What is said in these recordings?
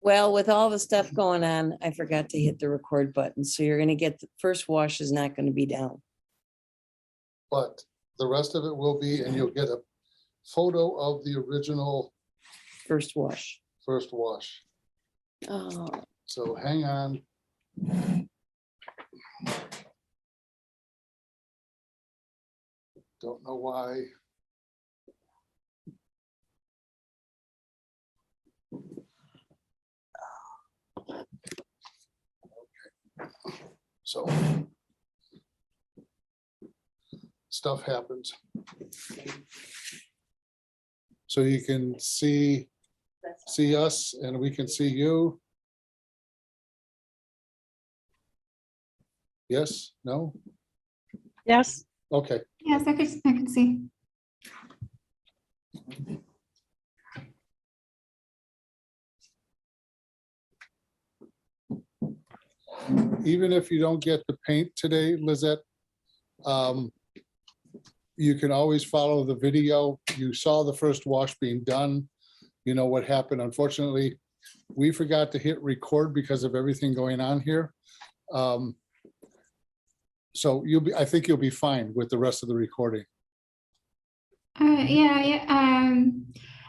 Well, with all the stuff going on, I forgot to hit the record button. So you're gonna get, the first wash is not gonna be down. But the rest of it will be, and you'll get a photo of the original First wash. first wash. Oh, So hang on. Don't know why. Okay. So stuff happens. So you can see us and we can see you. Yes, no? Yes. Okay, Yes, I can see. even if you don't get the paint today, Lizette, you can always follow the video. You saw the first wash being done. You know what happened. Unfortunately, we forgot to hit record because of everything going on here. So I think you'll be fine with the rest of the recording. Yeah.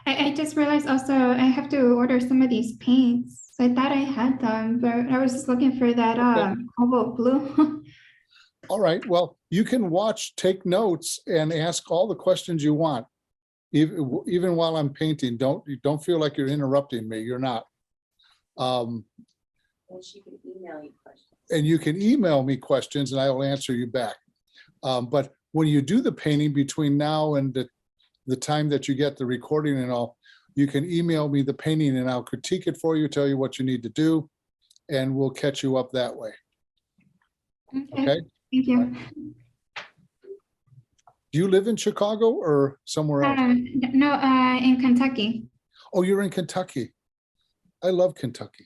I just realized also I have to order some of these paints. So I thought I had them, but I was just looking for that cobalt blue. All right, well, you can watch, take notes and ask all the questions you want. Even while I'm painting, don't feel like you're interrupting me. You're not. and she can email you questions. And you can email me questions and I will answer you back. But when you do the painting between now and the time that you get the recording and all, you can email me the painting and I'll critique it for you, tell you what you need to do, and we'll catch you up that way. Okay? Thank you. Do you live in Chicago or somewhere else? No, in Kentucky. Oh, you're in Kentucky. I love Kentucky.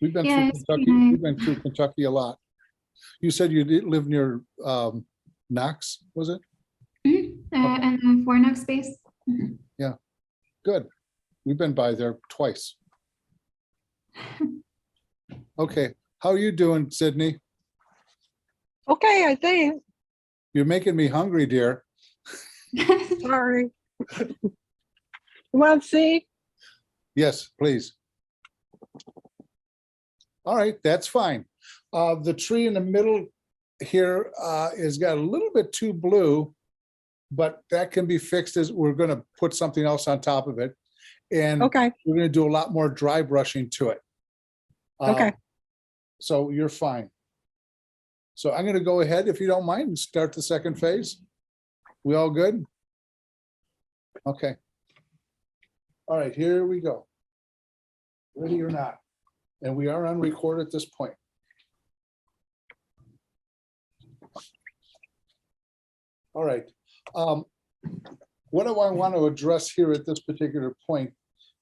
We've been Yeah, through it's Kentucky. nice. We've been through Kentucky a lot. You said you did live near Knox, was it? And Fornox space. Yeah, good. We've been by there twice. Okay, how are you doing, Sydney? Okay, I think. You're making me hungry, dear. Sorry. You want to see? Yes, please. All right, that's fine. The tree in the middle here is got a little bit too blue, but that can be fixed as we're going to put something else on top of it. And Okay, we're going to do a lot more dry brushing to it. okay. So you're fine. So I'm going to go ahead, if you don't mind, and start the second phase. We all good? Okay. All right, here we go. Ready or not? And we are on record at this point. All right. What do I want to address here at this particular point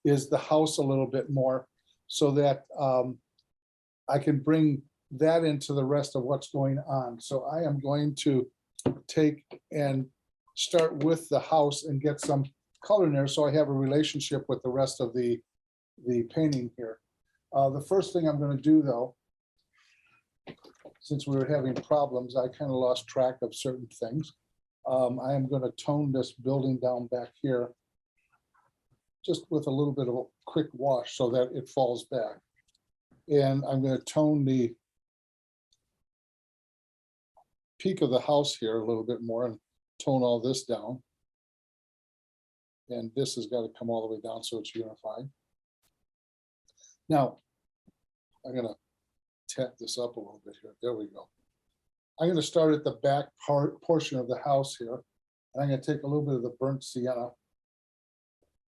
is the house a little bit more so that I can bring that into the rest of what's going on. So I am going to take and start with the house and get some color in there so I have a relationship with the rest of the painting here. The first thing I'm going to do, though, since we were having problems, I kind of lost track of certain things. I am going to tone this building down back here just with a little bit of a quick wash so that it falls back. And I'm going to tone the peak of the house here a little bit more and tone all this down. And this has got to come all the way down so it's unified. Now, I'm going to tap this up a little bit here. There we go. I'm going to start at the back portion of the house here. And I'm going to take a little bit of the burnt sienna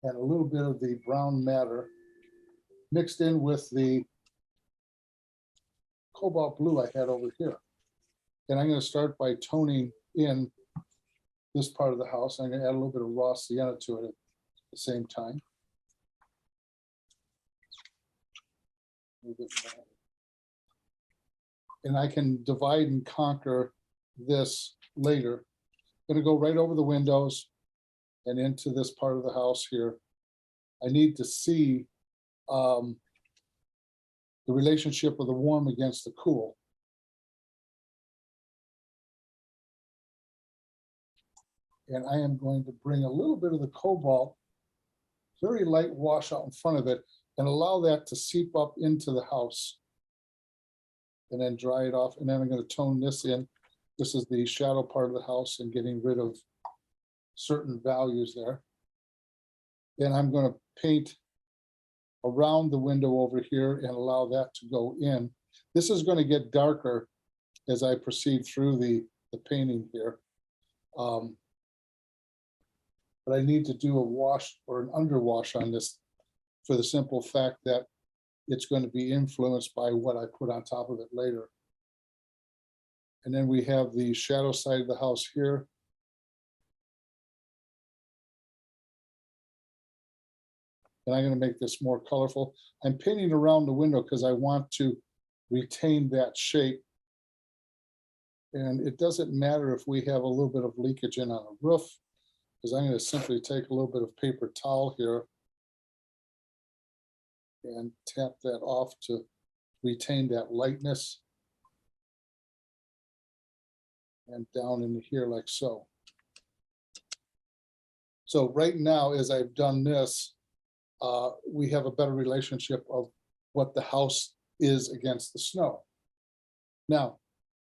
and a little bit of the brown madder mixed in with the cobalt blue I had over here. And I'm going to start by toning in this part of the house. I'm going to add a little bit of raw sienna to it at the same time. A little bit more. And I can divide and conquer this later. I'm going to go right over the windows and into this part of the house here. I need to see the relationship of the warm against the cool. And I am going to bring a little bit of the cobalt, very light wash out in front of it, and allow that to seep up into the house. And then dry it off, and then I'm going to tone this in. This is the shadow part of the house and getting rid of certain values there. Then I'm going to paint around the window over here and allow that to go in. This is going to get darker as I proceed through the painting here. But I need to do a wash or an underwash on this for the simple fact that it's going to be influenced by what I put on top of it later. And then we have the shadow side of the house here. And I'm going to make this more colorful. I'm painting around the window because I want to retain that shape. And it doesn't matter if we have a little bit of leakage in on the roof, because I'm going to simply take a little bit of paper towel here and tap that off to retain that lightness. And down into here like so. So right now, as I've done this, we have a better relationship of what the house is against the snow. Now,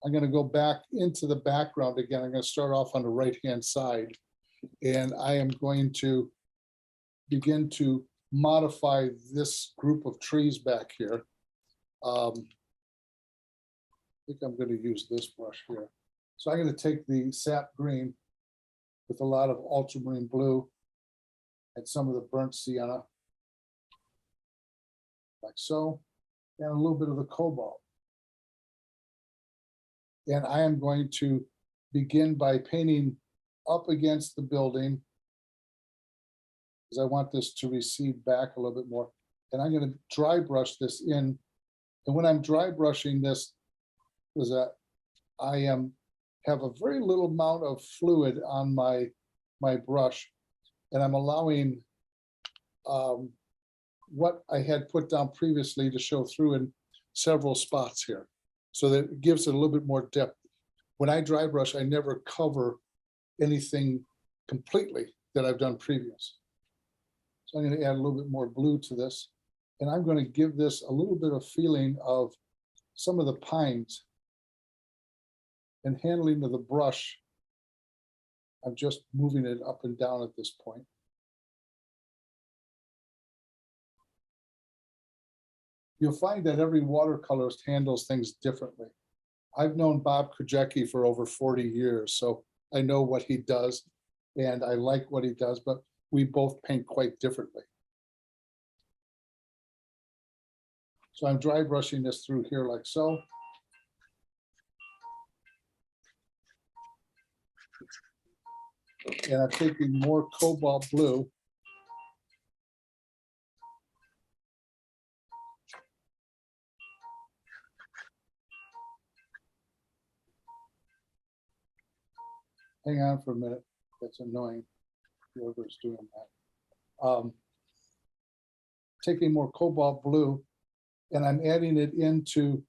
I'm going to go back into the background again. I'm going to start off on the right-hand side, and I am going to begin to modify this group of trees back here. I think I'm going to use this brush here. So I'm going to take the sap green with a lot of ultramarine blue and some of the burnt sienna, like so, and a little bit of the cobalt. And I am going to begin by painting up against the building, because I want this to recede back a little bit more. And I'm going to dry brush this in. And when I'm dry brushing this, is that I have a very little amount of fluid on my brush, and I'm allowing what I had put down previously to show through in several spots here, so that it gives it a little bit more depth. When I dry brush, I never cover anything completely that I've done previous. So I'm going to add a little bit more blue to this, and I'm going to give this a little bit of feeling of some of the pines. And handling of the brush, I'm just moving it up and down at this point. You'll find that every watercolorist handles things differently. I've known Bob Krajewski for over 40 years, so I know what he does, and I like what he does, but we both paint quite differently. So I'm dry brushing this through here like so. And I'm taking more cobalt blue. Hang on for a minute. That's annoying, whoever's doing that. Taking more cobalt blue, and I'm adding it into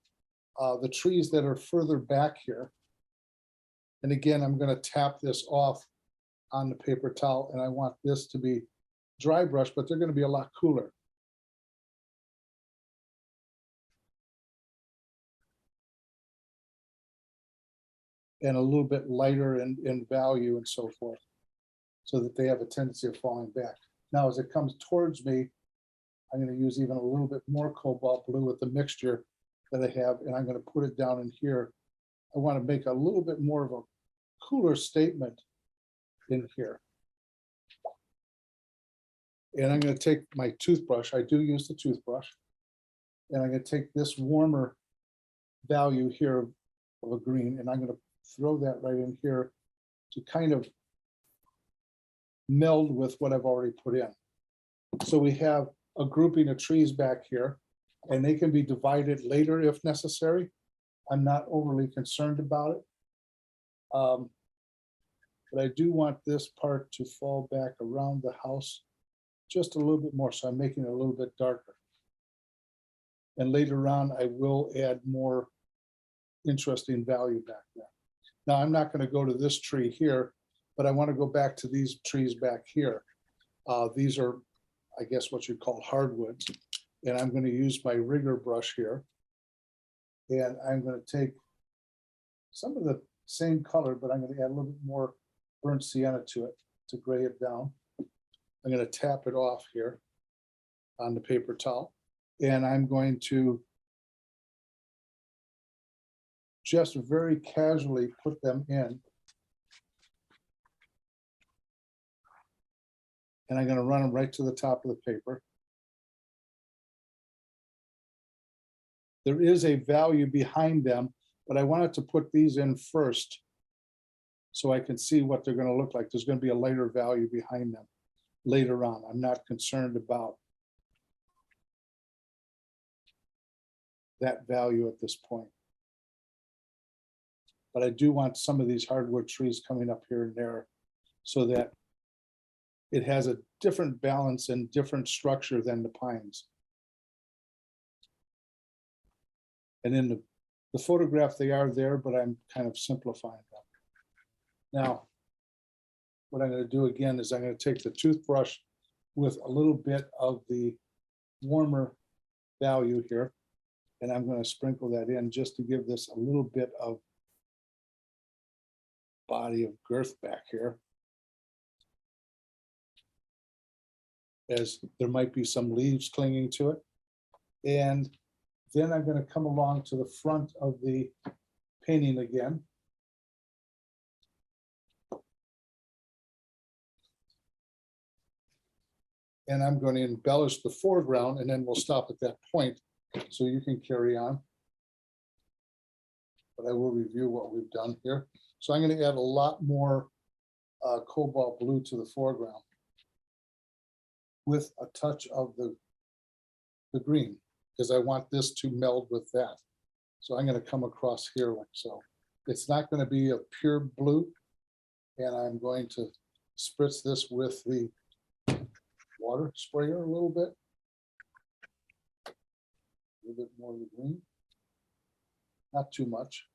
the trees that are further back here. And again, I'm going to tap this off on the paper towel, and I want this to be dry brush, but they're going to be a lot cooler. And a little bit lighter in value and so forth, so that they have a tendency of falling back. Now, as it comes towards me, I'm going to use even a little bit more cobalt blue with the mixture that I have, and I'm going to put it down in here. I want to make a little bit more of a cooler statement in here. And I'm going to take my toothbrush. I do use the toothbrush. And I'm going to take this warmer value here of a green, and I'm going to throw that right in here to kind of meld with what I've already put in. So we have a grouping of trees back here, and they can be divided later if necessary. I'm not overly concerned about it. But I do want this part to fall back around the house just a little bit more, so I'm making it a little bit darker. And later on, I will add more interesting value back there. Now, I'm not going to go to this tree here, but I want to go back to these trees back here. These are, I guess, what you'd call hardwoods. And I'm going to use my rigger brush here. And I'm going to take some of the same color, but I'm going to add a little bit more burnt sienna to it to gray it down. I'm going to tap it off here on the paper towel. And I'm going to just very casually put them in. And I'm going to run them right to the top of the paper. There is a value behind them, but I wanted to put these in first so I can see what they're going to look like. There's going to be a lighter value behind them later on. I'm not concerned about that value at this point. But I do want some of these hardwood trees coming up here and there so that it has a different balance and different structure than the pines. And in the photograph, they are there, but I'm kind of simplifying them. Now, what I'm going to do again is I'm going to take the toothbrush with a little bit of the warmer value here, and I'm going to sprinkle that in just to give this a little bit of body of girth back here, as there might be some leaves clinging to it. And then I'm going to come along to the front of the painting again. And I'm going to embellish the foreground, and then we'll stop at that point so you can carry on. But I will review what we've done here. So I'm going to add a lot more cobalt blue to the foreground with a touch of the green, because I want this to meld with that. So I'm going to come across here like so. It's not going to be a pure blue, and I'm going to spritz this with the water sprayer a little bit more of the green, not too much.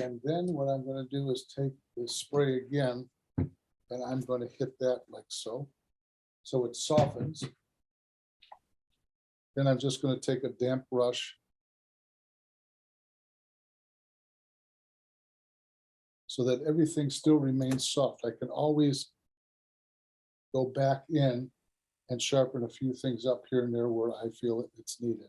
And then what I'm going to do is take the spray again, and I'm going to hit that like so. So it softens. Then I'm just going to take a damp brush so that everything still remains soft. I can always go back in and sharpen a few things up here and there where I feel it's needed.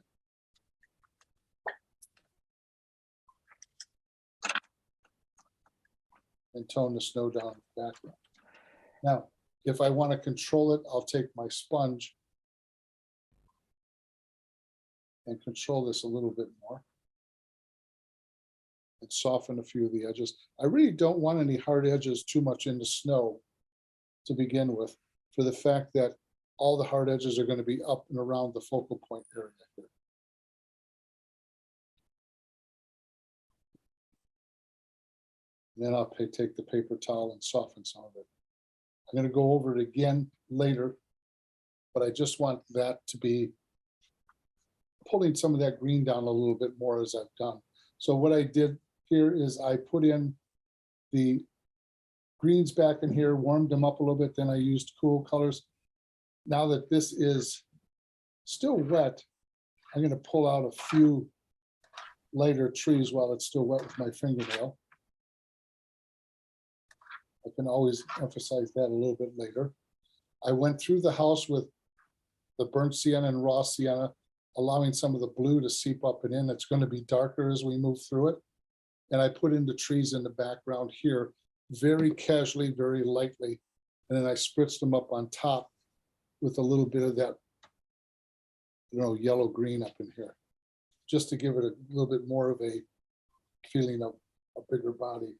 And tone the snow down in the background. Now, if I want to control it, I'll take my sponge and control this a little bit more and soften a few of the edges. I really don't want any hard edges too much in the snow to begin with, for the fact that all the hard edges are going to be up and around the focal point area here. Then I'll take the paper towel and soften some of it. I'm going to go over it again later, but I just want that to be pulling some of that green down a little bit more as I've done. So what I did here is I put in the greens back in here, warmed them up a little bit, then I used cool colors. Now that this is still wet, I'm going to pull out a few lighter trees while it's still wet with my fingernail. I can always emphasize that a little bit later. I went through the house with the burnt sienna and raw sienna, allowing some of the blue to seep up and in. It's going to be darker as we move through it. And I put in the trees in the background here, very casually, very lightly. And then I spritzed them up on top with a little bit of that, yellow green up in here, just to give it a little bit more of a feeling of a bigger body.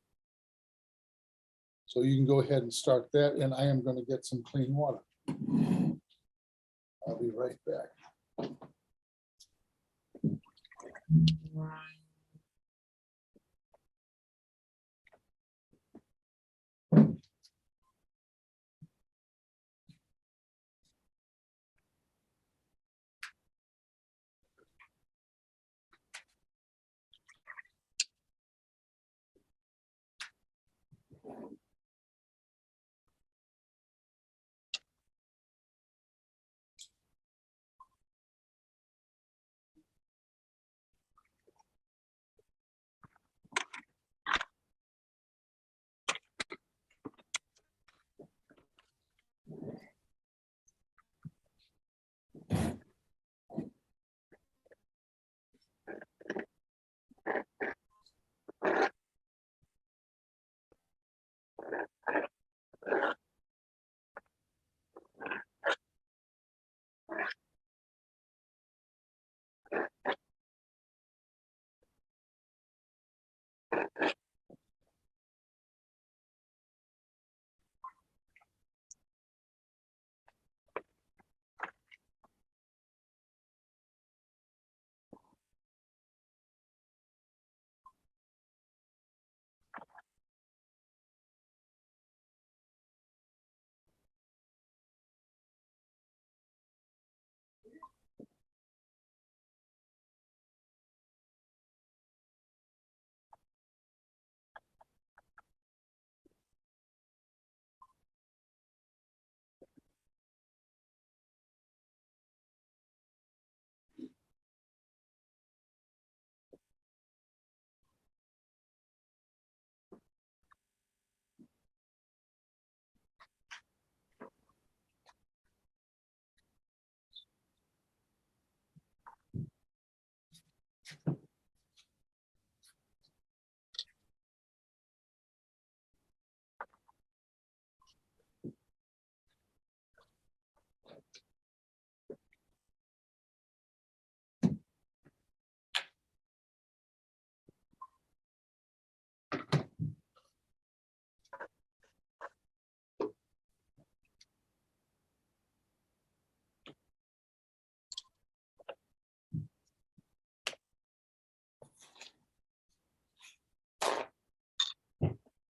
So you can go ahead and start that, and I am going to get some clean water. I'll be right back.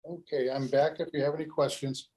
Okay, I'm back if you have any questions.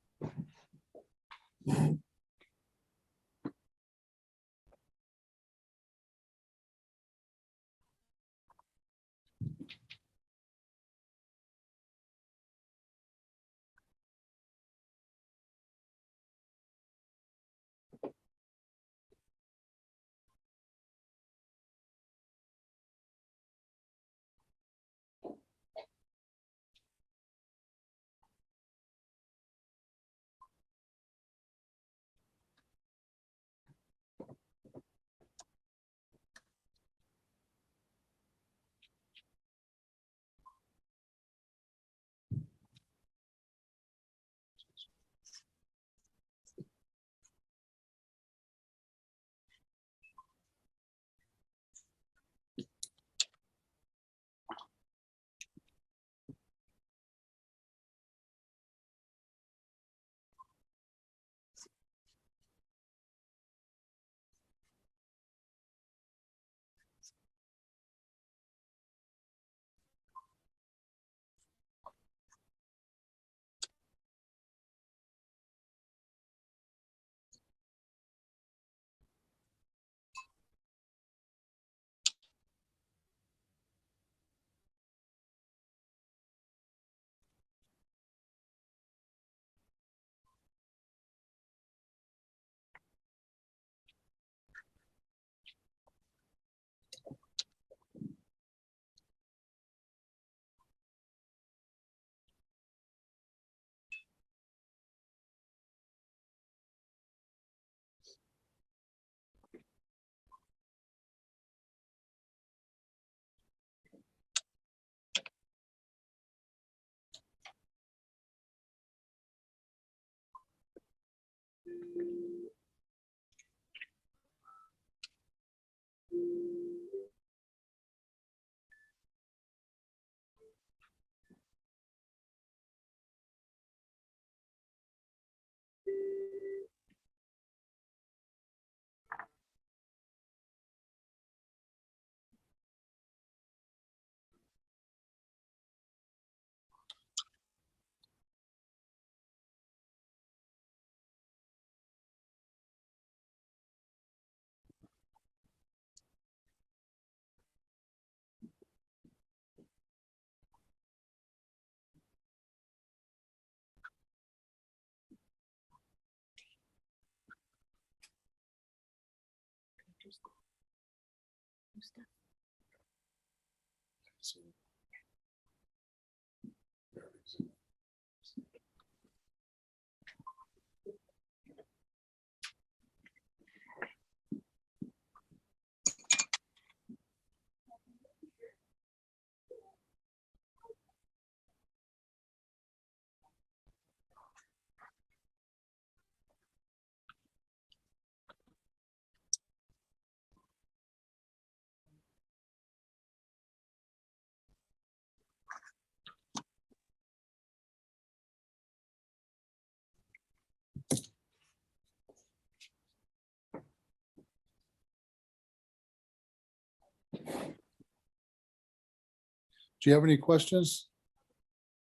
Do you have any questions?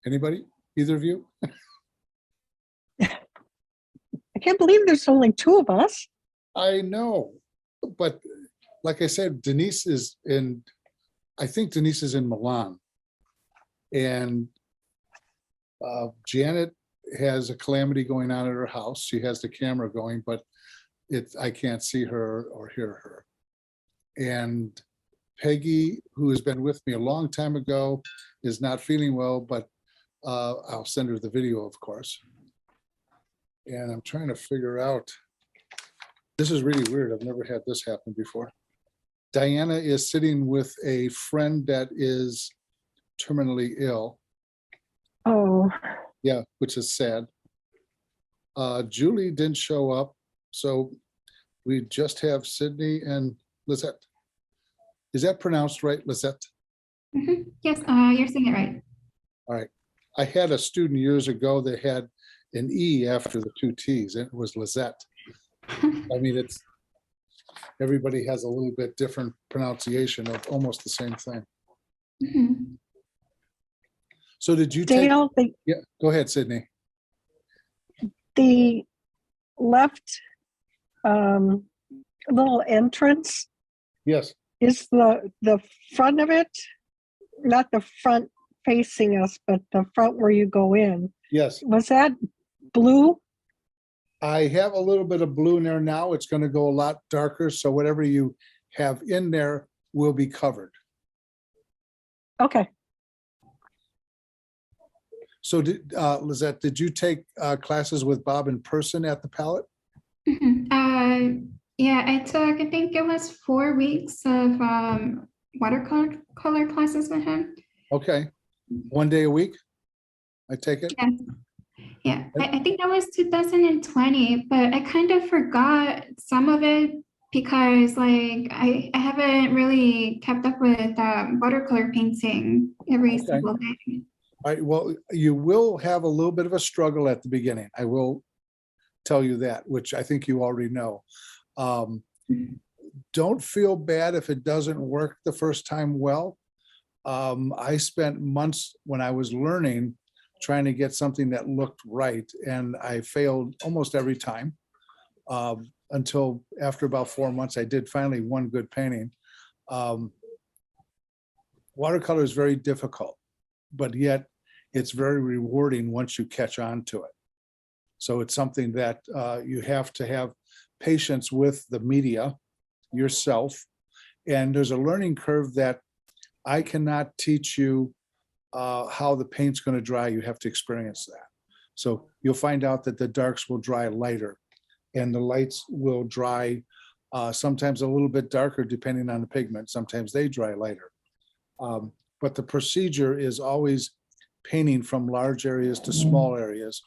Anybody? Either of you? I can't believe there's only two of us. I know, but like I said, I think Denise is in Milan. And Janet has a calamity going on at her house. She has the camera going, but I can't see her or hear her. And Peggy, who has been with me a long time ago, is not feeling well, but I'll send her the video, of course. And I'm trying to figure out, this is really weird. I've never had this happen before. Diana is sitting with a friend that is terminally ill. Oh, Yeah, which is sad. Julie didn't show up, so we just have Sydney and Lizette. Is that pronounced right, Lizette? Yes, you're saying it right. All right. I had a student years ago that had an E after the two T's, and it was Lizette. I mean, everybody has a little bit different pronunciation of almost the same thing. Mhm. So did you take, Dale, yeah, go ahead, Sydney. the left little entrance Yes, is the front of it, not the front facing us, but the front where you go in. yes. Was that blue? I have a little bit of blue in there now. It's going to go a lot darker. So whatever you have in there will be covered. Okay. So Lizette, did you take classes with Bob in person at the palette? Yeah, I took, I think it was 4 weeks of watercolor classes with him. Okay. 1 day a week, I take it? Yeah. Yeah, I think that was 2020, but I kind of forgot some of it because like I haven't really kept up with watercolor painting every Okay. single day. All right, well, you will have a little bit of a struggle at the beginning. I will tell you that, which I think you already know. Don't feel bad if it doesn't work the first time well. I spent months when I was learning trying to get something that looked right, and I failed almost every time until after about 4 months, I did finally one good painting. Watercolor is very difficult, but yet it's very rewarding once you catch on to it. So it's something that you have to have patience with the media yourself. And there's a learning curve that I cannot teach you how the paint's going to dry. You have to experience that. So you'll find out that the darks will dry lighter and the lights will dry sometimes a little bit darker depending on the pigment. Sometimes they dry lighter. But the procedure is always painting from large areas to small areas,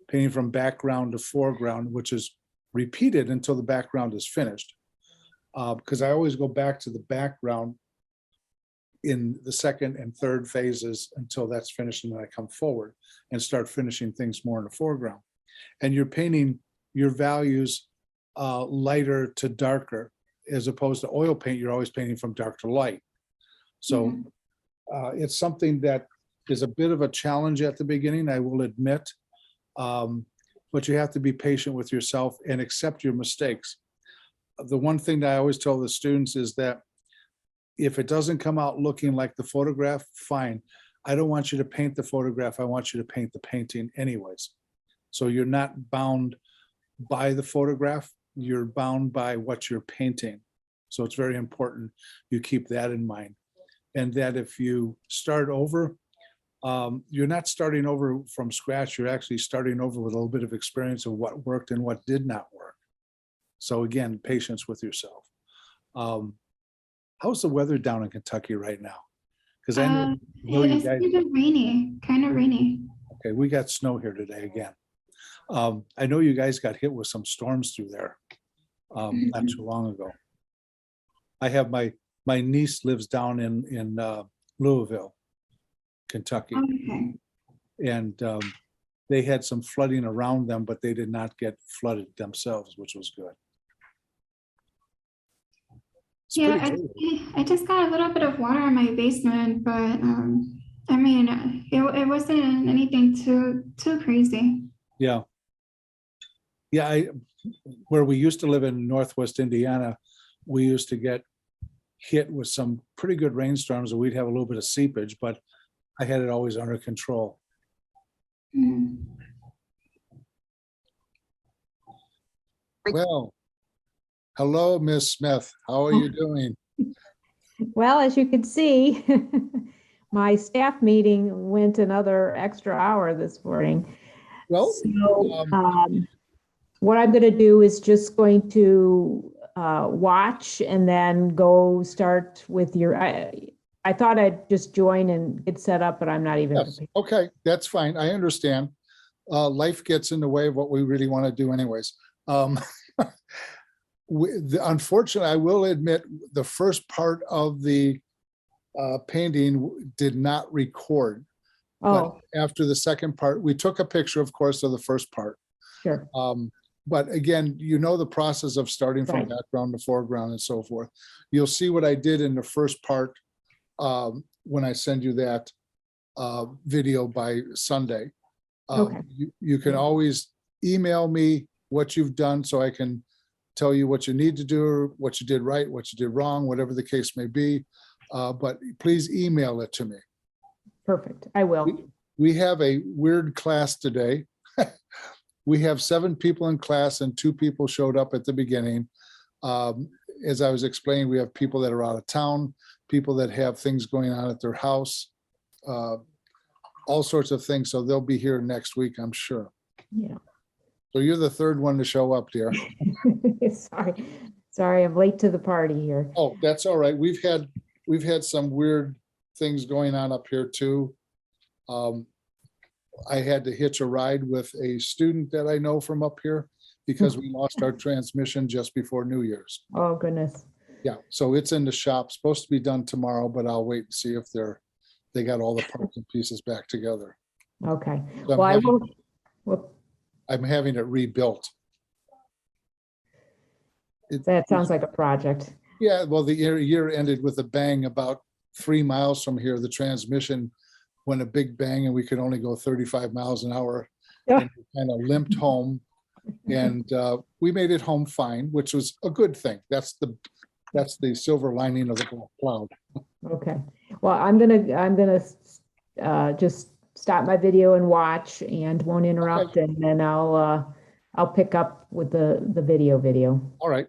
painting from background to foreground, which is repeated until the background is finished. Because I always go back to the background in the second and third phases until that's finished, and then I come forward and start finishing things more in the foreground. And you're painting your values lighter to darker, as opposed to oil paint, you're always painting from dark to light. So it's something that is a bit of a challenge at the beginning, I will admit, but you have to be patient with yourself and accept your mistakes. The one thing that I always tell the students is that if it doesn't come out looking like the photograph, fine. I don't want you to paint the photograph. I want you to paint the painting anyways. So you're not bound by the photograph. You're bound by what you're painting. So it's very important you keep that in mind. And that if you start over, you're not starting over from scratch. You're actually starting over with a little bit of experience of what worked and what did not work. So again, patience with yourself. How's the weather down in Kentucky right now? Because I know you It's guys. kind of rainy, kind of rainy. Okay, we got snow here today again. I know you guys got hit with some storms through there not too long ago. I have my niece lives down in Louisville, Kentucky, Okay. and they had some flooding around them, but they did not get flooded themselves, which was good. It's Yeah, pretty cool. I just got a little bit of water in my basement, but I mean, it wasn't anything too crazy. Yeah. Yeah, where we used to live in Northwest Indiana, we used to get hit with some pretty good rainstorms, and we'd have a little bit of seepage, but I had it always under control. Mm. Well, hello, Miss Smith. How are you doing? Well, as you can see, my staff meeting went another extra hour this morning. Well, So what I'm going to do is just going to watch and then go start with your, I thought I'd just join and get set up, but I'm not even yes. prepared. Okay, that's fine. I understand. Life gets in the way of what we really want to do anyways. Unfortunately, I will admit the first part of the painting did not record. Oh, But after the second part, we took a picture, of course, of the first part. sure. But again, you know the process of starting from Right. background to foreground and so forth. You'll see what I did in the first part when I send you that. video by Sunday. Okay. You can always email me what you've done so I can tell you what you need to do, what you did right, what you did wrong, whatever the case may be. But please email it to me. Perfect. I will. We have a weird class today. We have 7 people in class and 2 people showed up at the beginning. As I was explaining, we have people that are out of town, people that have things going on at their house, all sorts of things. So they'll be here next week, I'm sure. Yeah. So you're the 3rd one to show up, dear. Sorry, I'm late to the party here. Oh, that's all right. We've had some weird things going on up here too. I had to hitch a ride with a student that I know from up here because we lost our transmission just before New Year's. Oh, goodness. Yeah, so it's in the shop, supposed to be done tomorrow, but I'll wait and see if they got all the parts and pieces back together. Okay. So Well, I will. Well, I'm having it rebuilt. that sounds like a project. Yeah, well, the year ended with a bang about 3 miles from here. The transmission went a big bang and we could only go 35 miles an hour. Yeah. And kind of limped home. And we made it home fine, which was a good thing. That's the silver lining of the black cloud. Okay. Well, I'm gonna just stop my video and watch and won't interrupt, and then I'll pick up with the video. All right.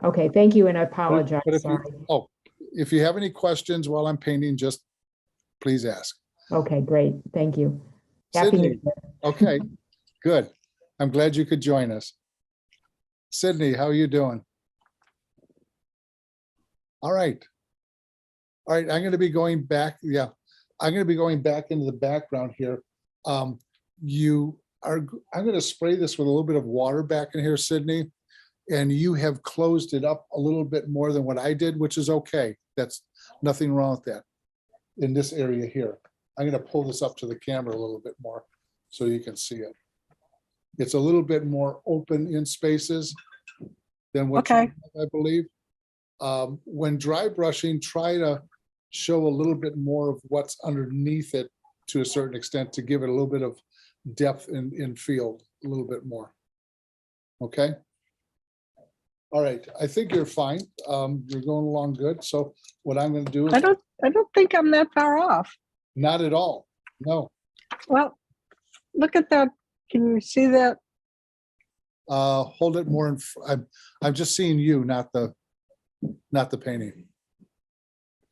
Okay, thank you, and I apologize. But Sorry. if you have any questions while I'm painting, just please ask. Okay, great. Thank you. Happy New Sydney. Year. Okay, good. I'm glad you could join us. Sydney, how are you doing? All right. All right, I'm going to be going back. Yeah, I'm going to be going back into the background here. I'm going to spray this with a little bit of water back in here, Sydney. And you have closed it up a little bit more than what I did, which is okay. That's nothing wrong with that in this area here. I'm going to pull this up to the camera a little bit more so you can see it. It's a little bit more open in spaces than what you Okay. have, I believe. When dry brushing, try to show a little bit more of what's underneath it to a certain extent to give it a little bit of depth in field, a little bit more. Okay. All right, I think you're fine. You're going along good. So what I'm going to do is I don't think I'm that far off. not at all. No. Well, look at that. Can you see that? Hold it more. I'm just seeing you, not the painting.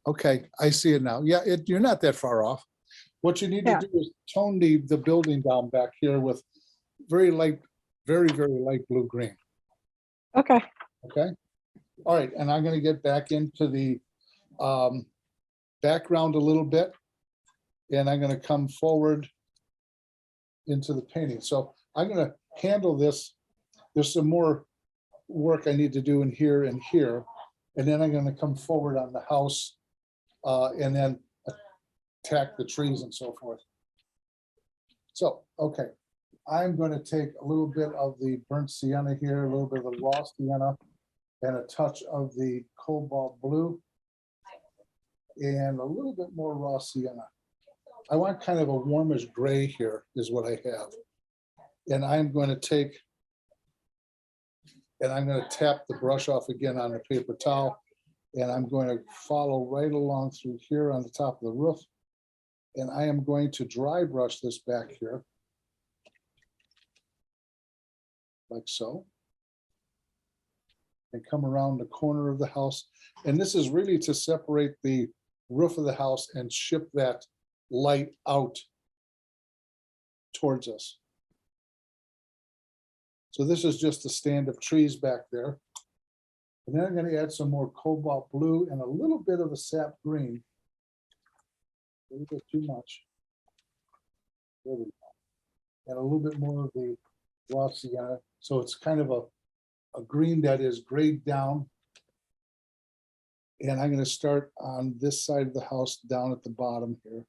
Okay, I see it now. Yeah, you're not that far off. What you need to do is tone the building down back here with very light, very light blue green. Okay. Okay. All right, and I'm going to get back into the background a little bit, and I'm going to come forward into the painting. So I'm going to handle this. There's some more work I need to do in here and here, and then I'm going to come forward on the house and then attack the trees and so forth. So, okay, I'm going to take a little bit of the burnt sienna here, a little bit of the raw sienna, and a touch of the cobalt blue, and a little bit more raw sienna. I want kind of a warmish gray here is what I have. And I'm going to take, and I'm going to tap the brush off again on the paper towel, and I'm going to follow right along through here on the top of the roof. And I am going to dry brush this back here, like so. And come around the corner of the house. And this is really to separate the roof of the house and ship that light out towards us. So this is just a stand of trees back there. And then I'm going to add some more cobalt blue and a little bit of a sap green. A little bit too much. There we go. And a little bit more of the raw sienna. So it's kind of a green that is grayed down. And I'm going to start on this side of the house down at the bottom here.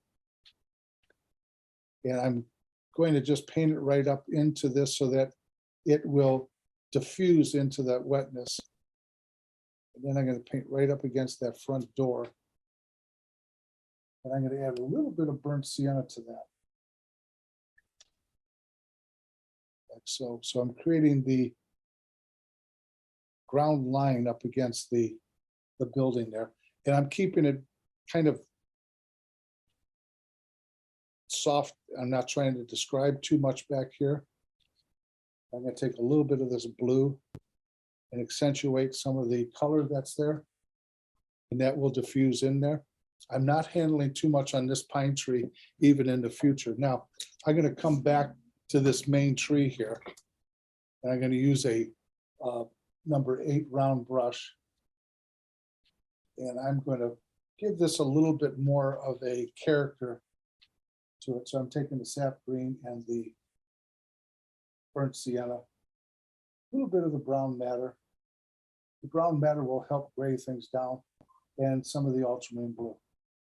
And I'm going to just paint it right up into this so that it will diffuse into that wetness. And then I'm going to paint right up against that front door. And I'm gonna add a little bit of burnt sienna to that. Like so, so I'm creating the ground line up against the building there. And I'm keeping it kind of soft. I'm not trying to describe too much back here. I'm gonna take a little bit of this blue and accentuate some of the color that's there. And that will diffuse in there. I'm not handling too much on this pine tree, even in the future. Now, I'm gonna come back to this main tree here. And I'm gonna use a number 8 round brush. And I'm gonna give this a little bit more of a character to it. So I'm taking the sap green and the burnt sienna, a little bit of the brown matter. The brown matter will help gray things down, and some of the ultramarine blue,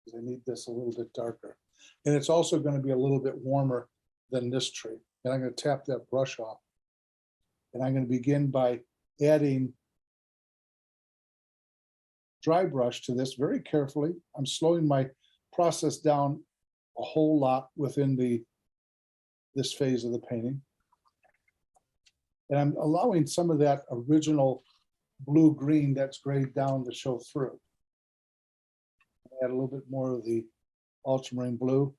because I need this a little bit darker. And it's also going to be a little bit warmer than this tree. And I'm going to tap that brush off. And I'm going to begin by adding dry brush to this very carefully. I'm slowing my process down a whole lot within this phase of the painting. And I'm allowing some of that original blue-green that's grayed down to show through. Add a little bit more of the ultramarine blue.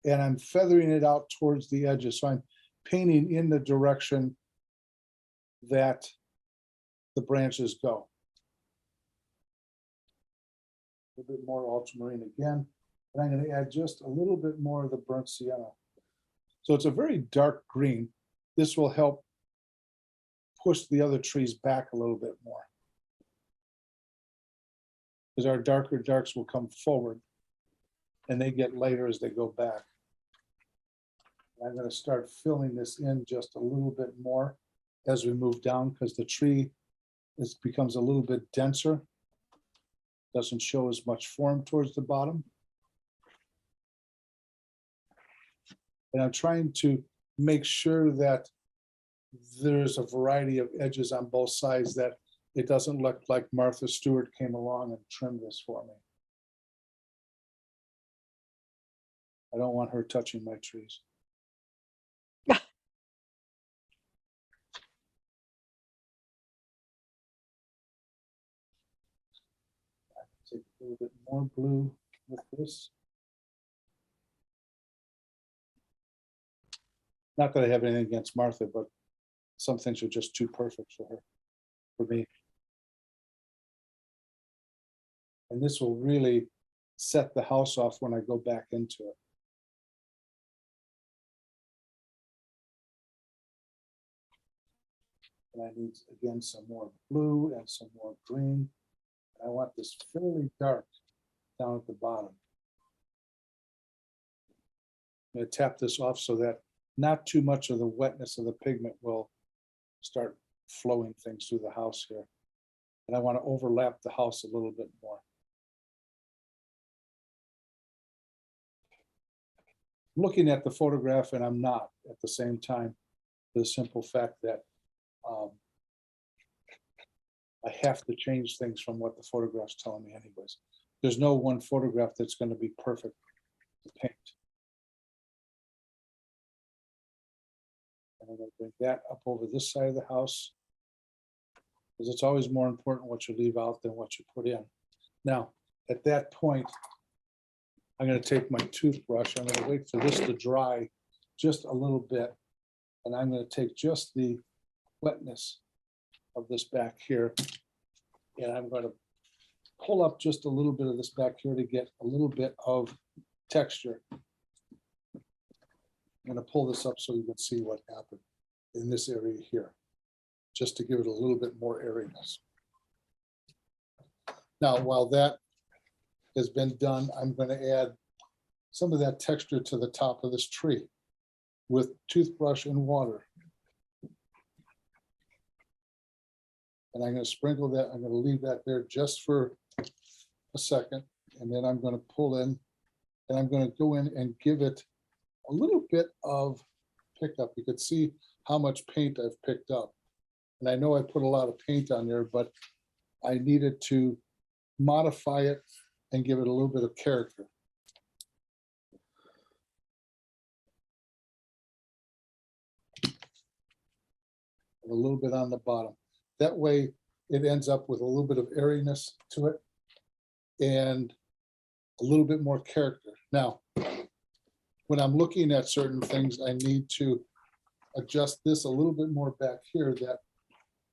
And I'm feathering it out towards the edges. So I'm painting in the direction that the branches go. A little bit more ultramarine again. And I'm going to add just a little bit more of the burnt sienna. So it's a very dark green. This will help push the other trees back a little bit more. Because our darker darks will come forward and they get lighter as they go back. I'm going to start filling this in just a little bit more as we move down, because the tree becomes a little bit denser. Doesn't show as much form towards the bottom. And I'm trying to make sure that there's a variety of edges on both sides, that it doesn't look like Martha Stewart came along and trimmed this for me. I don't want her touching my trees. Take a little bit more blue with this. Not that I have anything against Martha, but some things are just too perfect for her, for me. And this will really set the house off when I go back into it. And I need, again, some more blue and some more green. I want this fairly dark down at the bottom. I'm going to tap this off so that not too much of the wetness of the pigment will start flowing things through the house here. And I want to overlap the house a little bit more. I'm looking at the photograph and I'm not at the same time, for the simple fact that I have to change things from what the photograph's telling me anyways. There's no one photograph that's going to be perfect to paint. And I'm going to bring that up over this side of the house, because it's always more important what you leave out than what you put in. Now, at that point, I'm going to take my toothbrush. I'm going to wait for this to dry just a little bit. And I'm going to take just the wetness of this back here. And I'm going to pull up just a little bit of this back here to get a little bit of texture. I'm going to pull this up so you can see what happened in this area here, just to give it a little bit more airiness. Now, while that has been done, I'm going to add some of that texture to the top of this tree with toothbrush and water. And I'm going to sprinkle that. I'm going to leave that there just for a second. And then I'm going to pull in and I'm going to go in and give it a little bit of pickup. You could see how much paint I've picked up. And I know I put a lot of paint on there, but I needed to modify it and give it a little bit of character. And a little bit on the bottom. That way it ends up with a little bit of airiness to it and a little bit more character. Now, when I'm looking at certain things, I need to adjust this a little bit more back here that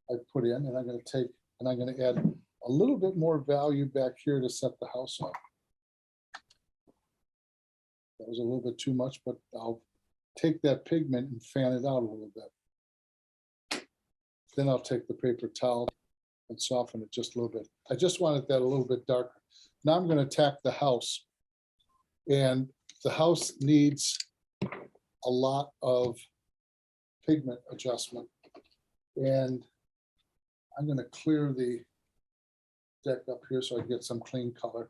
I put in, and I'm going to take, and I'm going to add a little bit more value back here to set the house up. That was a little bit too much, but I'll take that pigment and fan it out a little bit. Then I'll take the paper towel and soften it just a little bit. I just wanted that a little bit darker. Now I'm going to attack the house. And the house needs a lot of pigment adjustment. And I'm going to clear the deck up here so I get some clean color.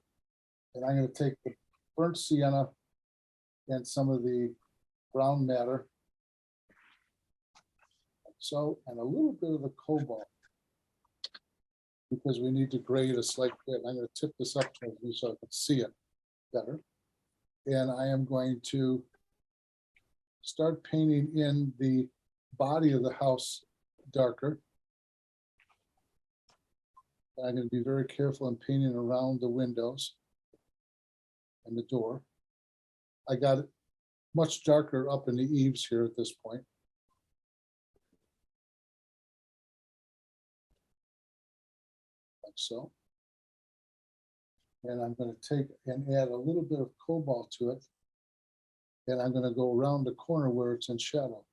And I'm going to take the burnt sienna and some of the brown matter. Like so, and a little bit of the cobalt, because we need to grade a slight bit. I'm going to tip this up towards me so I can see it better. And I am going to start painting in the body of the house darker. And I'm going to be very careful in painting around the windows and the door. I got it much darker up in the eaves here at this point. Like so. And I'm going to take and add a little bit of cobalt to it. And I'm going to go around the corner where it's in shadow.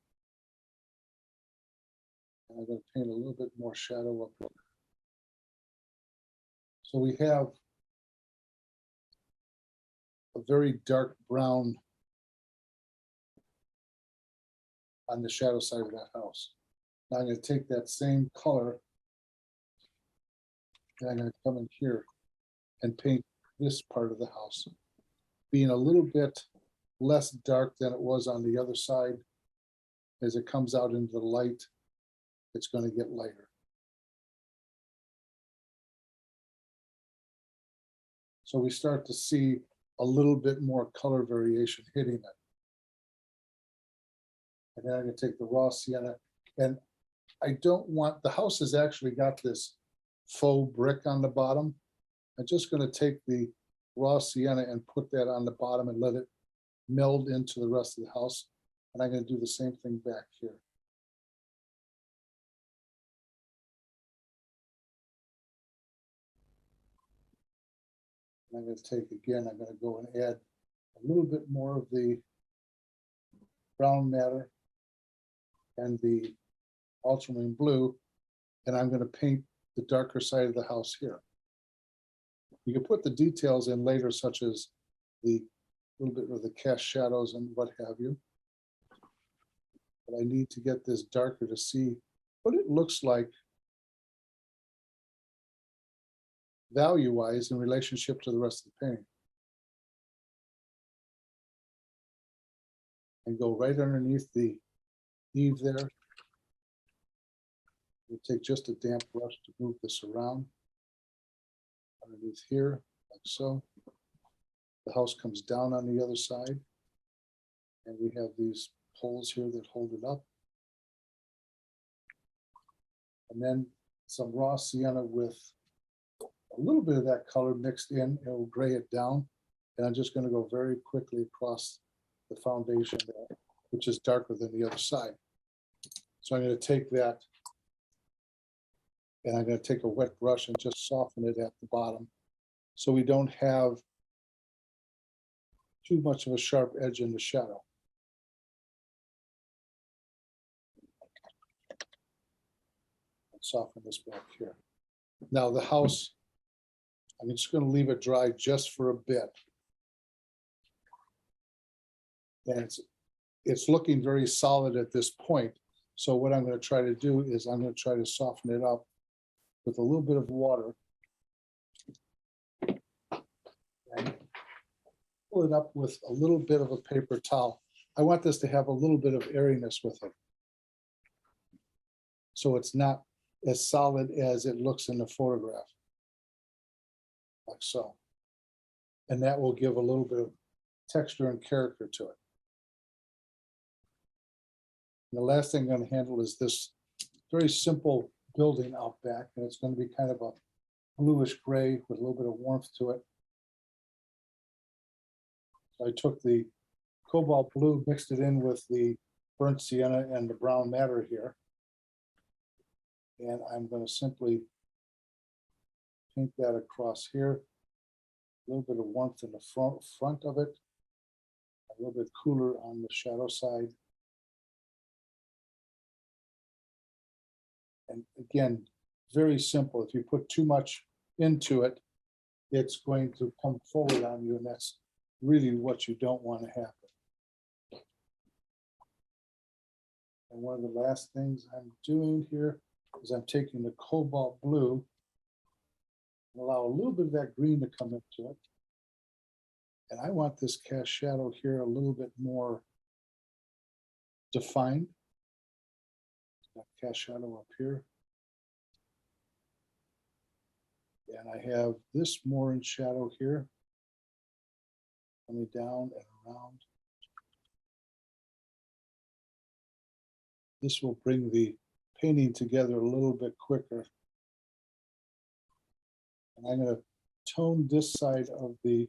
And I'm going to paint a little bit more shadow up there. So we have a very dark brown on the shadow side of that house. Now I'm going to take that same color and I'm going to come in here and paint this part of the house, being a little bit less dark than it was on the other side. As it comes out into the light, it's going to get lighter. So we start to see a little bit more color variation hitting it. And then I'm going to take the raw sienna, and I don't want, the house has actually got this faux brick on the bottom. I'm just going to take the raw sienna and put that on the bottom and let it meld into the rest of the house. And I'm going to do the same thing back here. And I'm going to take again, I'm going to go and add a little bit more of the brown matter and the ultramarine blue, and I'm going to paint the darker side of the house here. You can put the details in later, such as the little bit of the cast shadows and what have you. But I need to get this darker to see what it looks like value-wise in relationship to the rest of the painting. And go right underneath the eave there. We'll take just a damp brush to move this around. Underneath here, like so. The house comes down on the other side. And we have these poles here that hold it up. And then some raw sienna with a little bit of that color mixed in. It will gray it down. And I'm just going to go very quickly across the foundation there, which is darker than the other side. So I'm going to take that and I'm going to take a wet brush and just soften it at the bottom so we don't have too much of a sharp edge in the shadow. And soften this back here. Now the house, I'm just going to leave it dry just for a bit. And it's looking very solid at this point. So what I'm going to try to do is I'm going to try to soften it up with a little bit of water. And pull it up with a little bit of a paper towel. I want this to have a little bit of airiness with it. So it's not as solid as it looks in the photograph. Like so. And that will give a little bit of texture and character to it. And the last thing I'm going to handle is this very simple building out back, and it's going to be kind of a bluish gray with a little bit of warmth to it. So I took the cobalt blue, mixed it in with the burnt sienna and the brown madder here. And I'm going to simply paint that across here. A little bit of warmth in the front of it. A little bit cooler on the shadow side. And again, very simple. If you put too much into it, it's going to come forward on you, and that's really what you don't want to happen. And one of the last things I'm doing here is I'm taking the cobalt blue, allow a little bit of that green to come into it. And I want this cast shadow here a little bit more defined. That cast shadow up here. And I have this more in shadow here. Coming down and around. This will bring the painting together a little bit quicker. And I'm going to tone this side of the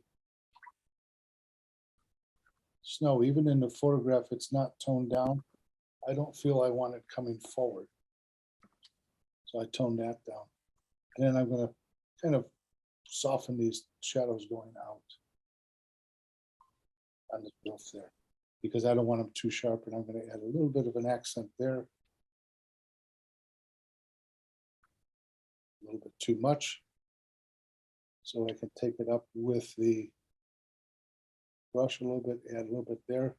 snow. Even in the photograph, it's not toned down. I don't feel I want it coming forward. So I tone that down. And then I'm going to kind of soften these shadows going out on the roof there, because I don't want them too sharp, and I'm going to add a little bit of an accent there. A little bit too much. So I can take it up with the brush a little bit, add a little bit there.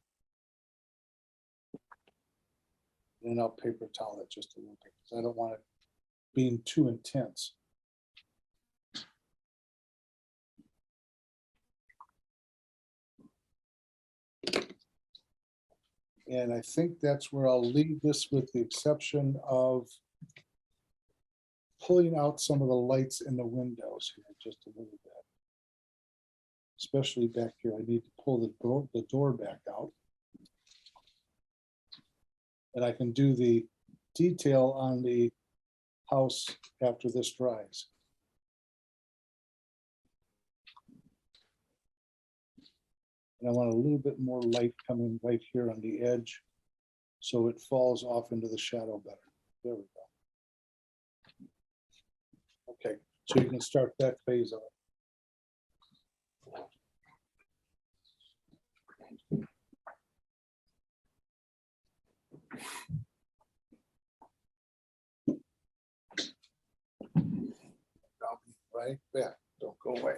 And I'll paper towel it just a little bit, because I don't want it being too intense. And I think that's where I'll leave this, with the exception of pulling out some of the lights in the windows here just a little bit. Especially back here, I need to pull the door back out. And I can do the detail on the house after this dries. And I want a little bit more light coming right here on the edge, so it falls off into the shadow better. There we go. Okay, so you can start that phase of it. I'll be right back. Don't go away.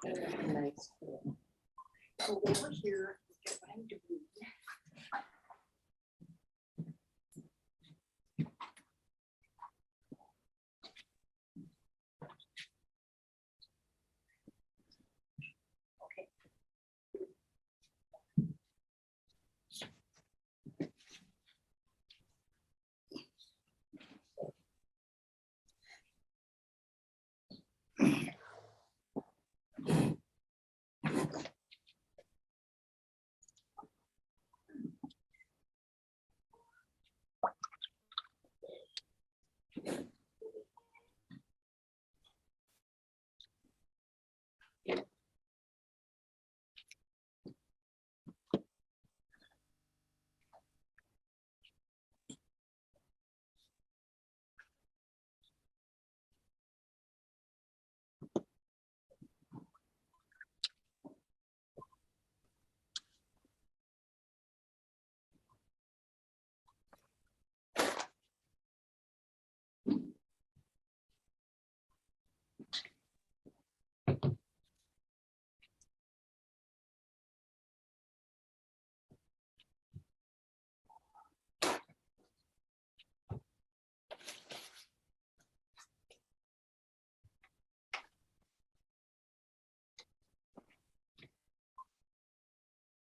Nice. So over here, what I'm doing.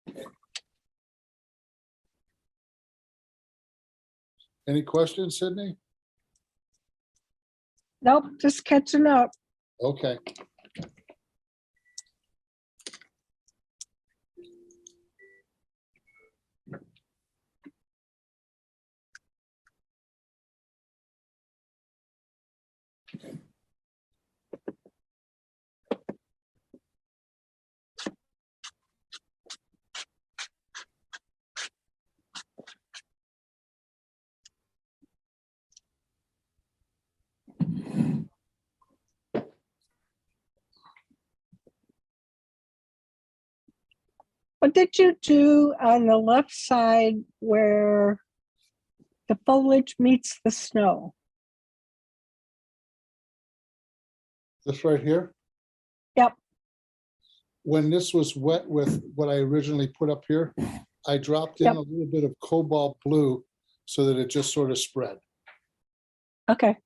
Okay. Any questions, Sydney? Nope, just catching up. Okay. What did you do on the left side where the foliage meets the snow? This right here? Yep. When this was wet with what I originally put up here, I dropped in Yep. a little bit of cobalt blue so that it just sort of spread. Okay.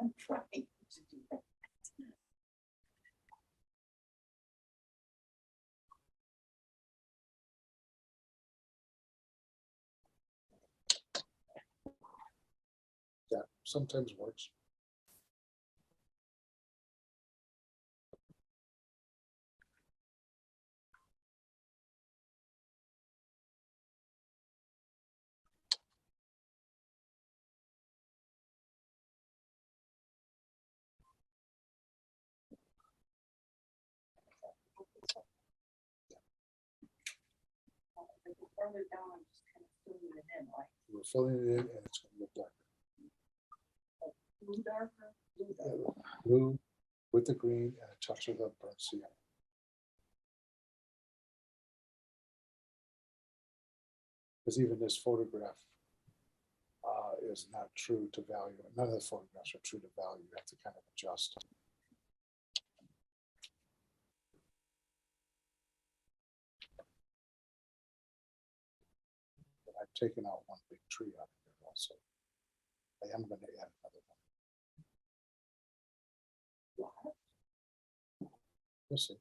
I'm trying to do that. That sometimes works. Further down, I'm just kind of filling it in, like We're filling it in and it's gonna look darker. blue darker, blue darker. Blue with the green and a touch of the burnt sienna. Because even this photograph is not true to value. None of the photographs are true to value. You have to kind of adjust. But I've taken out one big tree out of here also. I am going to add another one. We'll see.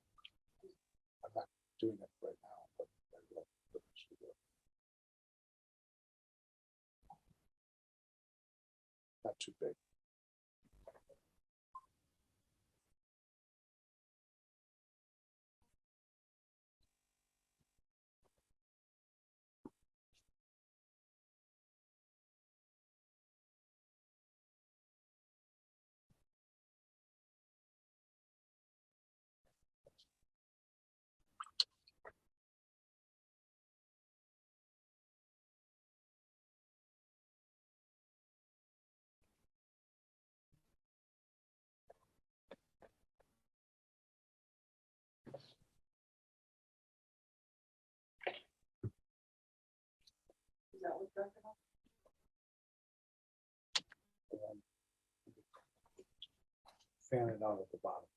I'm not doing it right now, but I will eventually do it. Not too big. Fan it out at the bottom.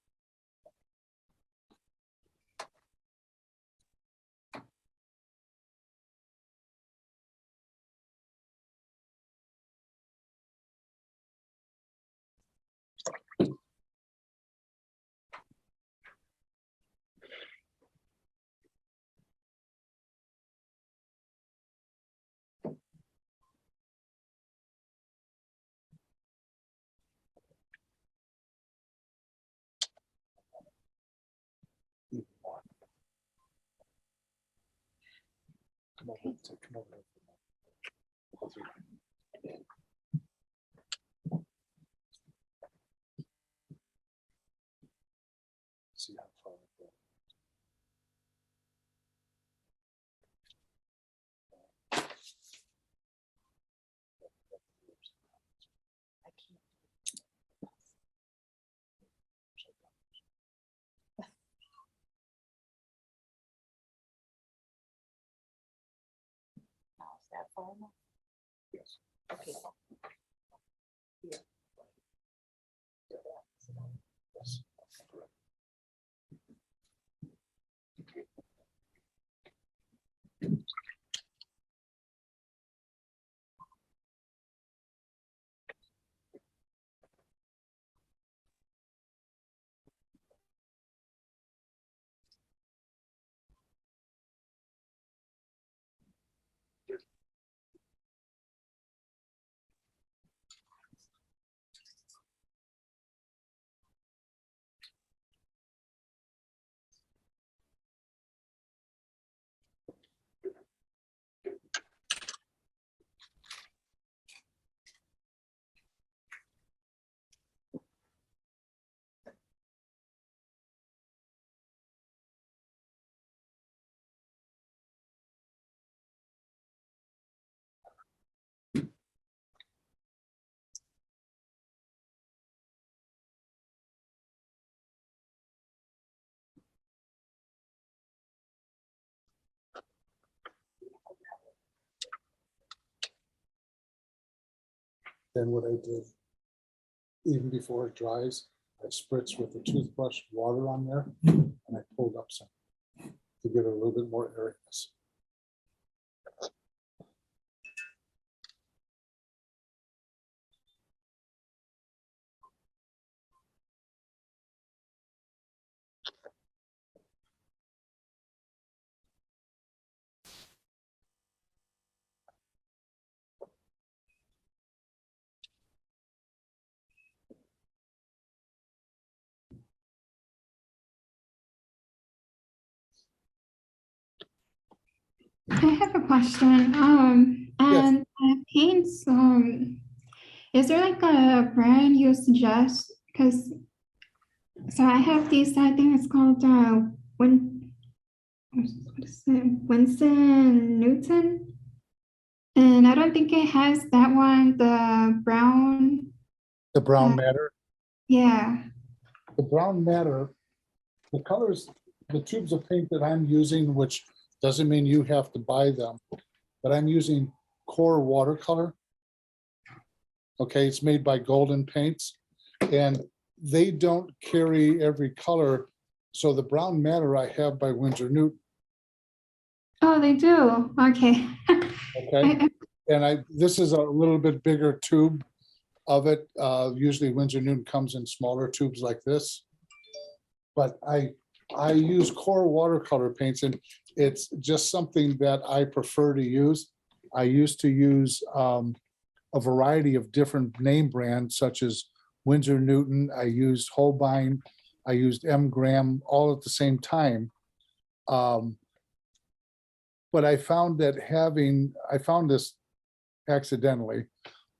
Even more. Come over, come over. Go through. See how far it goes. Now, is that far enough? Yes. Okay. Yes. Correct. Then what I did, even before it dries, I spritz with a toothbrush water on there, and I pulled up some to get a little bit more airiness. I have a question. And paints, is there like a brand you suggest? Because so I have these, I think it's called what is it? Winston Newton. And I don't think it has that one, the brown. The brown matter, Yeah. the brown matter, the colors, the tubes of paint that I'm using, which doesn't mean you have to buy them, but I'm using Core watercolor. Okay, it's made by Golden Paints, and they don't carry every color. So the brown matter I have by Winsor Newton. Oh, they do. Okay. Okay, and this is a little bit bigger tube of it. Usually Winsor Newton comes in smaller tubes like this. But I I use Core watercolor paints, and it's just something that I prefer to use. I used to use a variety of different name brands such as Winsor Newton. I used Holbein. I used M. Graham all at the same time. But I found that I found this accidentally.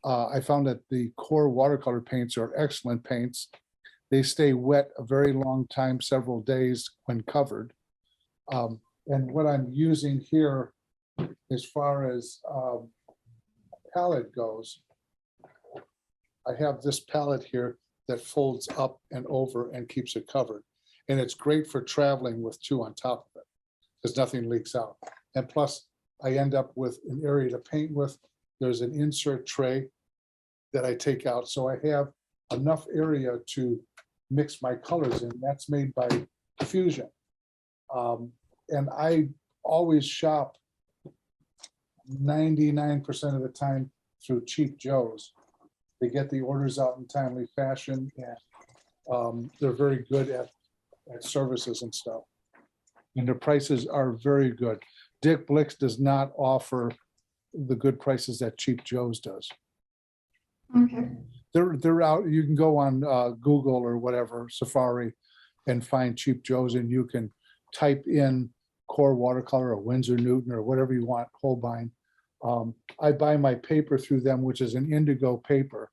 I found that the Core watercolor paints are excellent paints. They stay wet a very long time, several days when covered. And what I'm using here, as far as palette goes, I have this palette here that folds up and over and keeps it covered. And it's great for traveling with two on top of it, because nothing leaks out. And plus, I end up with an area to paint with. There's an insert tray that I take out, so I have enough area to mix my colors in. That's made by Fusion. And I always shop 99% of the time through Cheap Joe's. They get the orders out in timely fashion, and they're very good at services and stuff. And their prices are very good. Dick Blick's does not offer the good prices that Cheap Joe's does. Okay. They're out. You can go on Google or whatever, Safari, and find Cheap Joe's, and you can type in Core watercolor or Winsor Newton or whatever you want, Holbein. I buy my paper through them, which is an indigo paper,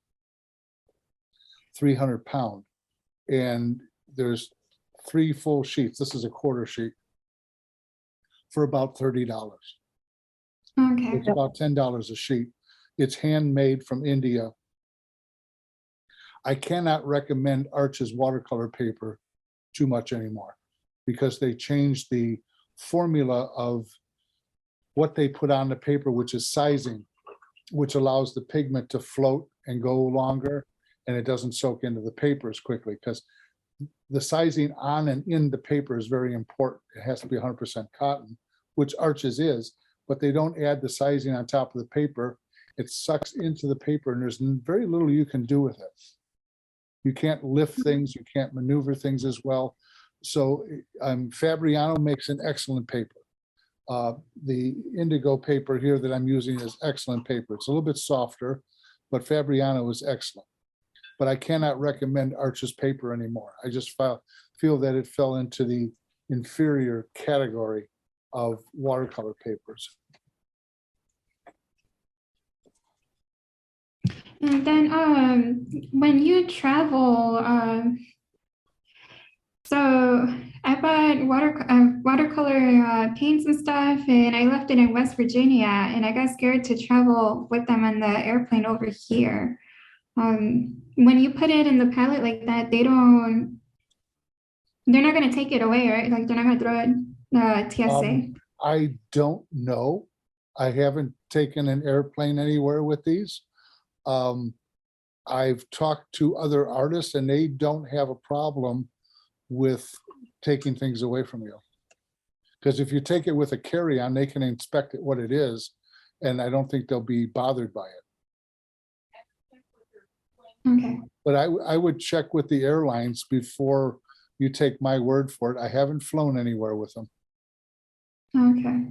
300 pound, and there's 3 full sheets. This is a quarter sheet for about $30. Okay. It's about $10 a sheet. It's handmade from India. I cannot recommend Arch's watercolor paper too much anymore, because they changed the formula of what they put on the paper, which is sizing, which allows the pigment to float and go longer, and it doesn't soak into the paper as quickly, because the sizing on and in the paper is very important. It has to be 100% cotton, which Arch's is, but they don't add the sizing on top of the paper. It sucks into the paper, and there's very little you can do with it. You can't lift things, you can't maneuver things as well. So Fabriano makes an excellent paper. The indigo paper here that I'm using is excellent paper. It's a little bit softer, but Fabriano is excellent. But I cannot recommend Arch's paper anymore. I just feel that it fell into the inferior category of watercolor papers. And then when you travel, so I bought watercolor paints and stuff, and I left it in West Virginia, and I got scared to travel with them on the airplane over here. When you put it in the palette like that, they're not going to take it away, right? Like they're not going to throw it TSA. I don't know. I haven't taken an airplane anywhere with these. I've talked to other artists, and they don't have a problem with taking things away from you. Because if you take it with a carry-on, they can inspect it what it is, and I don't think they'll be bothered by it. Okay. But I would check with the airlines before you take my word for it. I haven't flown anywhere with them. Okay.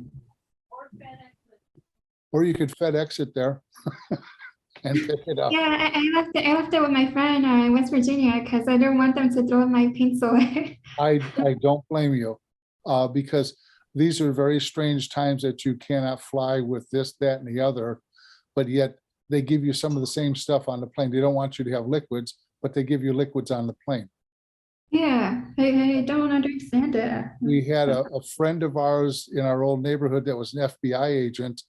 Or you could FedEx it there and pick it up. Yeah, I left it with my friend in West Virginia because I didn't want them to throw my paints away. I don't blame you, because these are very strange times that you cannot fly with this, that, and the other, but yet they give you some of the same stuff on the plane. They don't want you to have liquids, but they give you liquids on the plane. Yeah, I don't understand it. We had a friend of ours in our old neighborhood that was an FBI agent,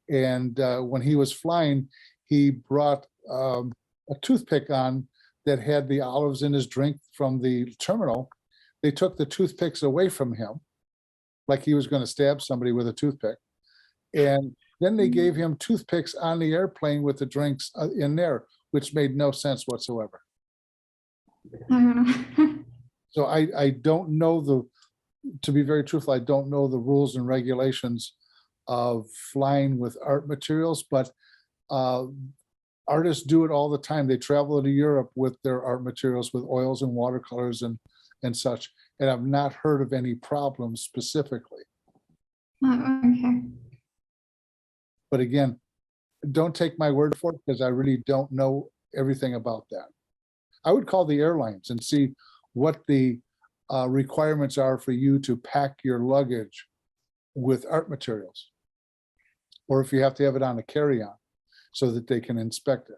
and when he was flying, he brought a toothpick on that had the olives in his drink from the terminal. They took the toothpicks away from him, like he was going to stab somebody with a toothpick. And then they gave him toothpicks on the airplane with the drinks in there, which made no sense whatsoever. I don't know. So I don't know to be very truthful, I don't know the rules and regulations of flying with art materials, but artists do it all the time. They travel to Europe with their art materials, with oils and watercolors and such. and I've not heard of any problems specifically. Oh, okay. But again, don't take my word for it because I really don't know everything about that. I would call the airlines and see what the requirements are for you to pack your luggage with art materials. Or if you have to have it on a carry-on so that they can inspect it.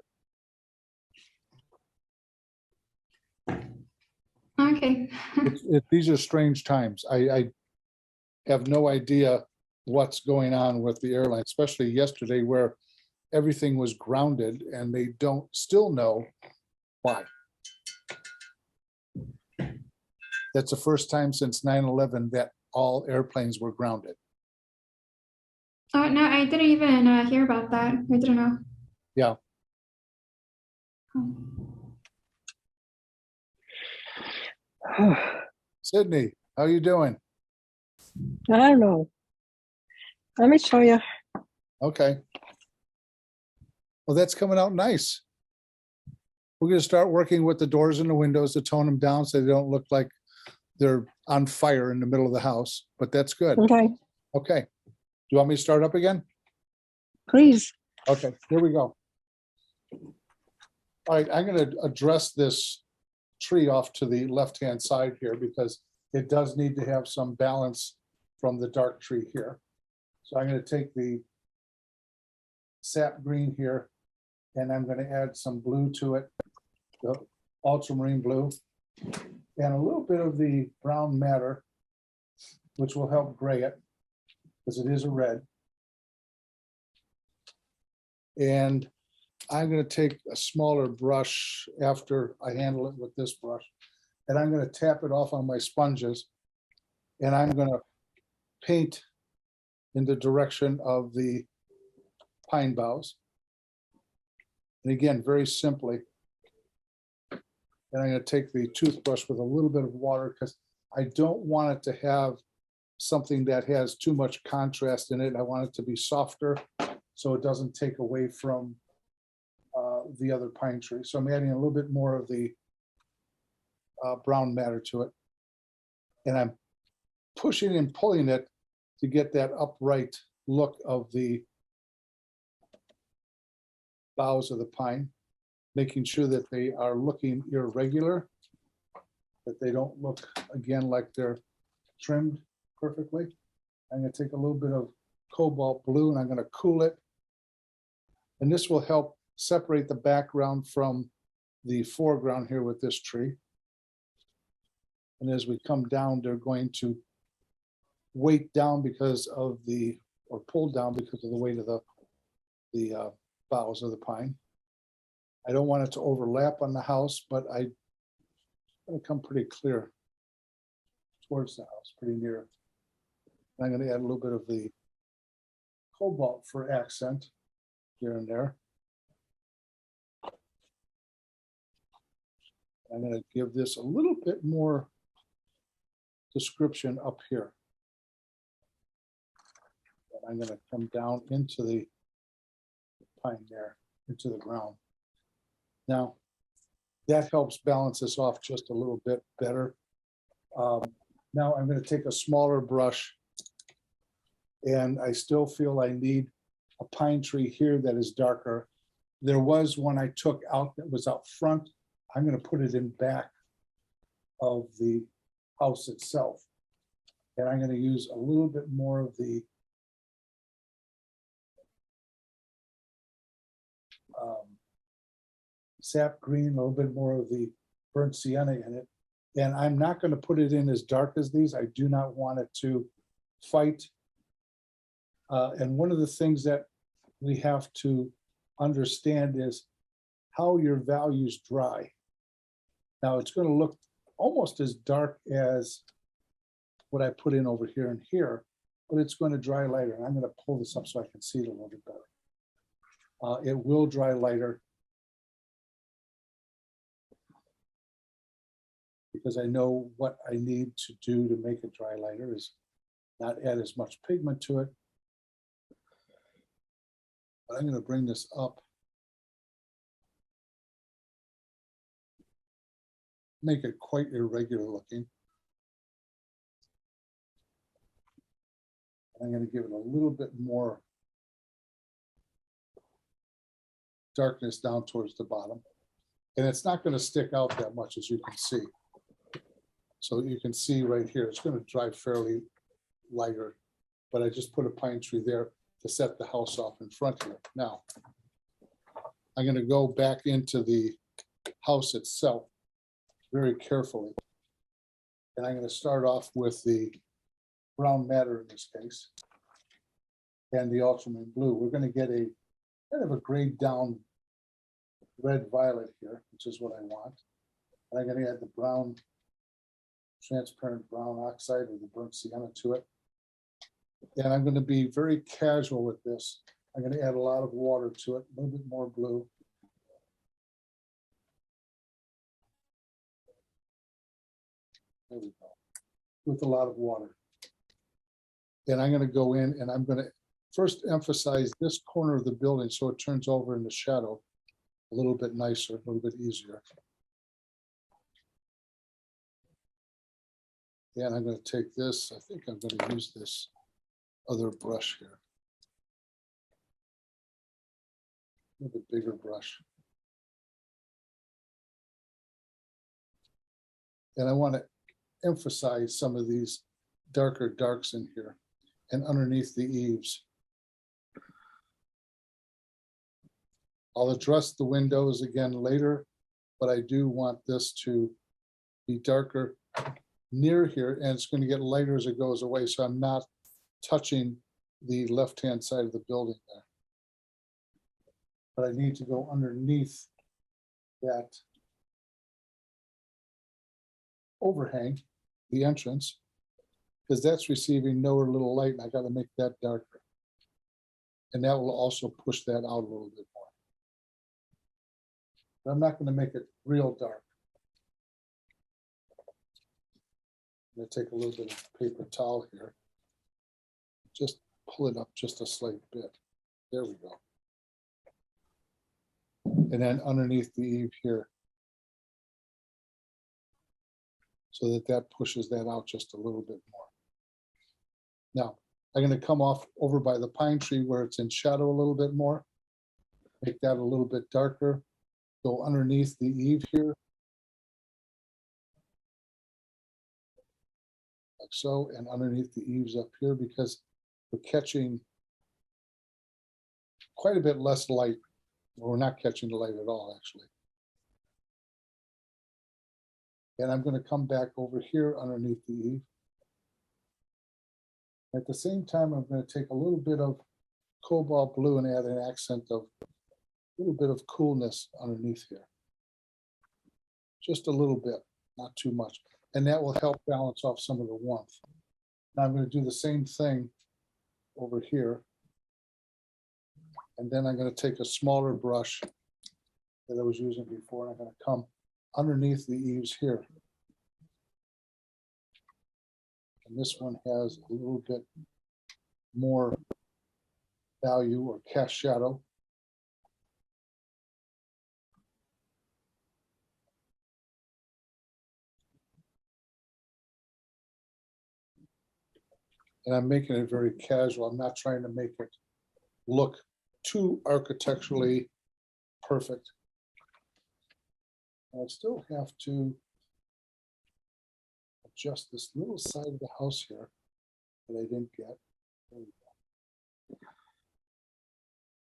Okay. These are strange times. I have no idea what's going on with the airline, especially yesterday where everything was grounded and they don't still know why. That's the first time since 9/11 that all airplanes were grounded. Oh, no, I didn't even hear about that. I didn't know. Yeah. Oh. Sydney, how you doing? I don't know. Let me show you. Okay. Well, that's coming out nice. We're going to start working with the doors and the windows to tone them down so they don't look like they're on fire in the middle of the house, but that's good. Okay, Okay. Do you want me to start up again? please. Okay, here we go. All right, I'm going to address this tree off to the left-hand side here because it does need to have some balance from the dark tree here. So I'm going to take the sap green here and I'm going to add some blue to it, the ultramarine blue, and a little bit of the brown matter, which will help gray it because it is a red. And I'm going to take a smaller brush after I handle it with this brush, and I'm going to tap it off on my sponges, and I'm going to paint in the direction of the pine boughs. And again, very simply. And I'm going to take the toothbrush with a little bit of water because I don't want it to have something that has too much contrast in it. I want it to be softer so it doesn't take away from the other pine tree. So I'm adding a little bit more of the brown matter to it. And I'm pushing and pulling it to get that upright look of the boughs of the pine, making sure that they are looking irregular, that they don't look, again, like they're trimmed perfectly. I'm going to take a little bit of cobalt blue and I'm going to cool it. And this will help separate the background from the foreground here with this tree. And as we come down, they're going to weight down because of the, or pull down because of the weight of the boughs of the pine. I don't want it to overlap on the house, but I'm going to come pretty clear towards the house, pretty near. And I'm going to add a little bit of the cobalt for accent here and there. I'm going to give this a little bit more description up here. And I'm going to come down into the pine there, into the ground. Now, that helps balance this off just a little bit better. Now I'm going to take a smaller brush and I still feel I need a pine tree here that is darker. There was one I took out that was out front. I'm going to put it in back of the house itself. And I'm going to use a little bit more of the sap green, a little bit more of the burnt sienna in it. And I'm not going to put it in as dark as these. I do not want it to fight. And one of the things that we have to understand is how your values dry. Now it's going to look almost as dark as what I put in over here and here, but it's going to dry lighter. And I'm going to pull this up so I can see it a little bit better. It will dry lighter because I know what I need to do to make it dry lighter is not add as much pigment to it. But I'm going to bring this up. Make it quite irregular looking. I'm gonna give it a little bit more darkness down towards the bottom. And it's not gonna stick out that much, as you can see. So you can see right here, it's gonna dry fairly lighter, but I just put a pine tree there to set the house off in front here. Now, I'm gonna go back into the house itself very carefully. And I'm gonna start off with the brown matter in this case. And the ultramarine blue. We're gonna get a kind of a grayed down red violet here, which is what I want. And I'm gonna add the brown, transparent brown oxide or the burnt sienna to it. And I'm gonna be very casual with this. I'm gonna add a lot of water to it, a little bit more blue. There we go. With a lot of water. And I'm gonna go in and I'm gonna first emphasize this corner of the building so it turns over in the shadow a little bit nicer, a little bit easier. And I'm gonna take this, I think I'm gonna use this other brush here. A little bit bigger brush. And I want to emphasize some of these darker darks in here and underneath the eaves. I'll address the windows again later, but I do want this to be darker near here, and it's going to get lighter as it goes away, so I'm not touching the left-hand side of the building there. But I need to go underneath that overhang, the entrance, because that's receiving no or little light, and I got to make that darker. And that will also push that out a little bit more. But I'm not going to make it real dark. I'm going to take a little bit of paper towel here. Just pull it up just a slight bit. There we go. And then underneath the eave here. So that that pushes that out just a little bit more. Now, I'm going to come off over by the pine tree where it's in shadow a little bit more. Make that a little bit darker. Go underneath the eave here. Like so, and underneath the eaves up here, because we're catching quite a bit less light. We're not catching the light at all, actually. And I'm going to come back over here underneath the eave. At the same time, I'm going to take a little bit of cobalt blue and add an accent of a little bit of coolness underneath here. Just a little bit, not too much. And that will help balance off some of the warmth. Now I'm going to do the same thing over here. And then I'm going to take a smaller brush that I was using before, and I'm going to come underneath the eaves here. And this one has a little bit more value or cast shadow. And I'm making it very casual. I'm not trying to make it look too architecturally perfect. I still have to adjust this little side of the house here that I didn't get. There we go.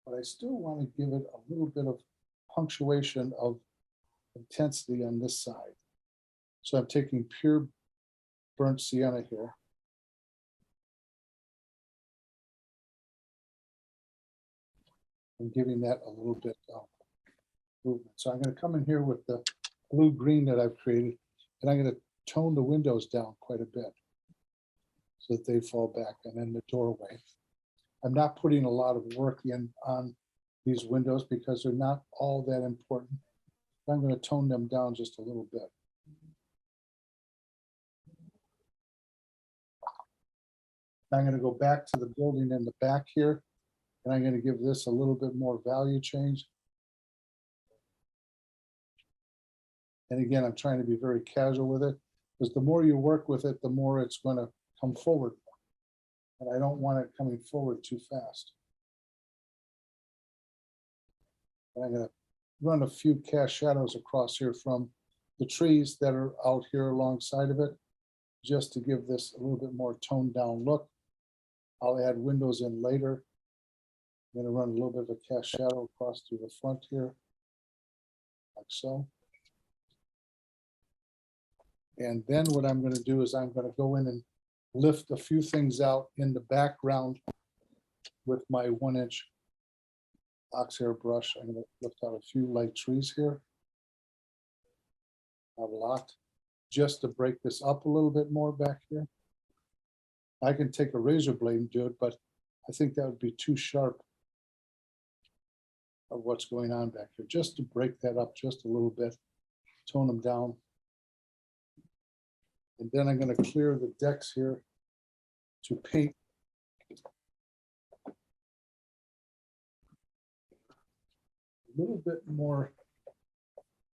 But I still want to give it a little bit of punctuation of intensity on this side. So I'm taking pure burnt sienna here. And giving that a little bit of movement. So I'm going to come in here with the blue-green that I've created, and I'm going to tone the windows down quite a bit so that they fall back, and then the doorway. I'm not putting a lot of work in on these windows because they're not all that important. I'm going to tone them down just a little bit. I'm going to go back to the building in the back here, and I'm going to give this a little bit more value change. And again, I'm trying to be very casual with it, because the more you work with it, the more it's going to come forward. And I don't want it coming forward too fast. And I'm gonna run a few cast shadows across here from the trees that are out here alongside of it, just to give this a little bit more toned down look. I'll add windows in later. I'm gonna run a little bit of a cast shadow across through the front here, like so. And then what I'm gonna do is I'm gonna go in and lift a few things out in the background with my 1-inch oxhair brush. I'm gonna lift out a few light trees here. Not a lot, just to break this up a little bit more back here. I can take a razor blade and do it, but I think that would be too sharp of what's going on back here, just to break that up just a little bit, tone them down. And then I'm gonna clear the decks here to paint a little bit more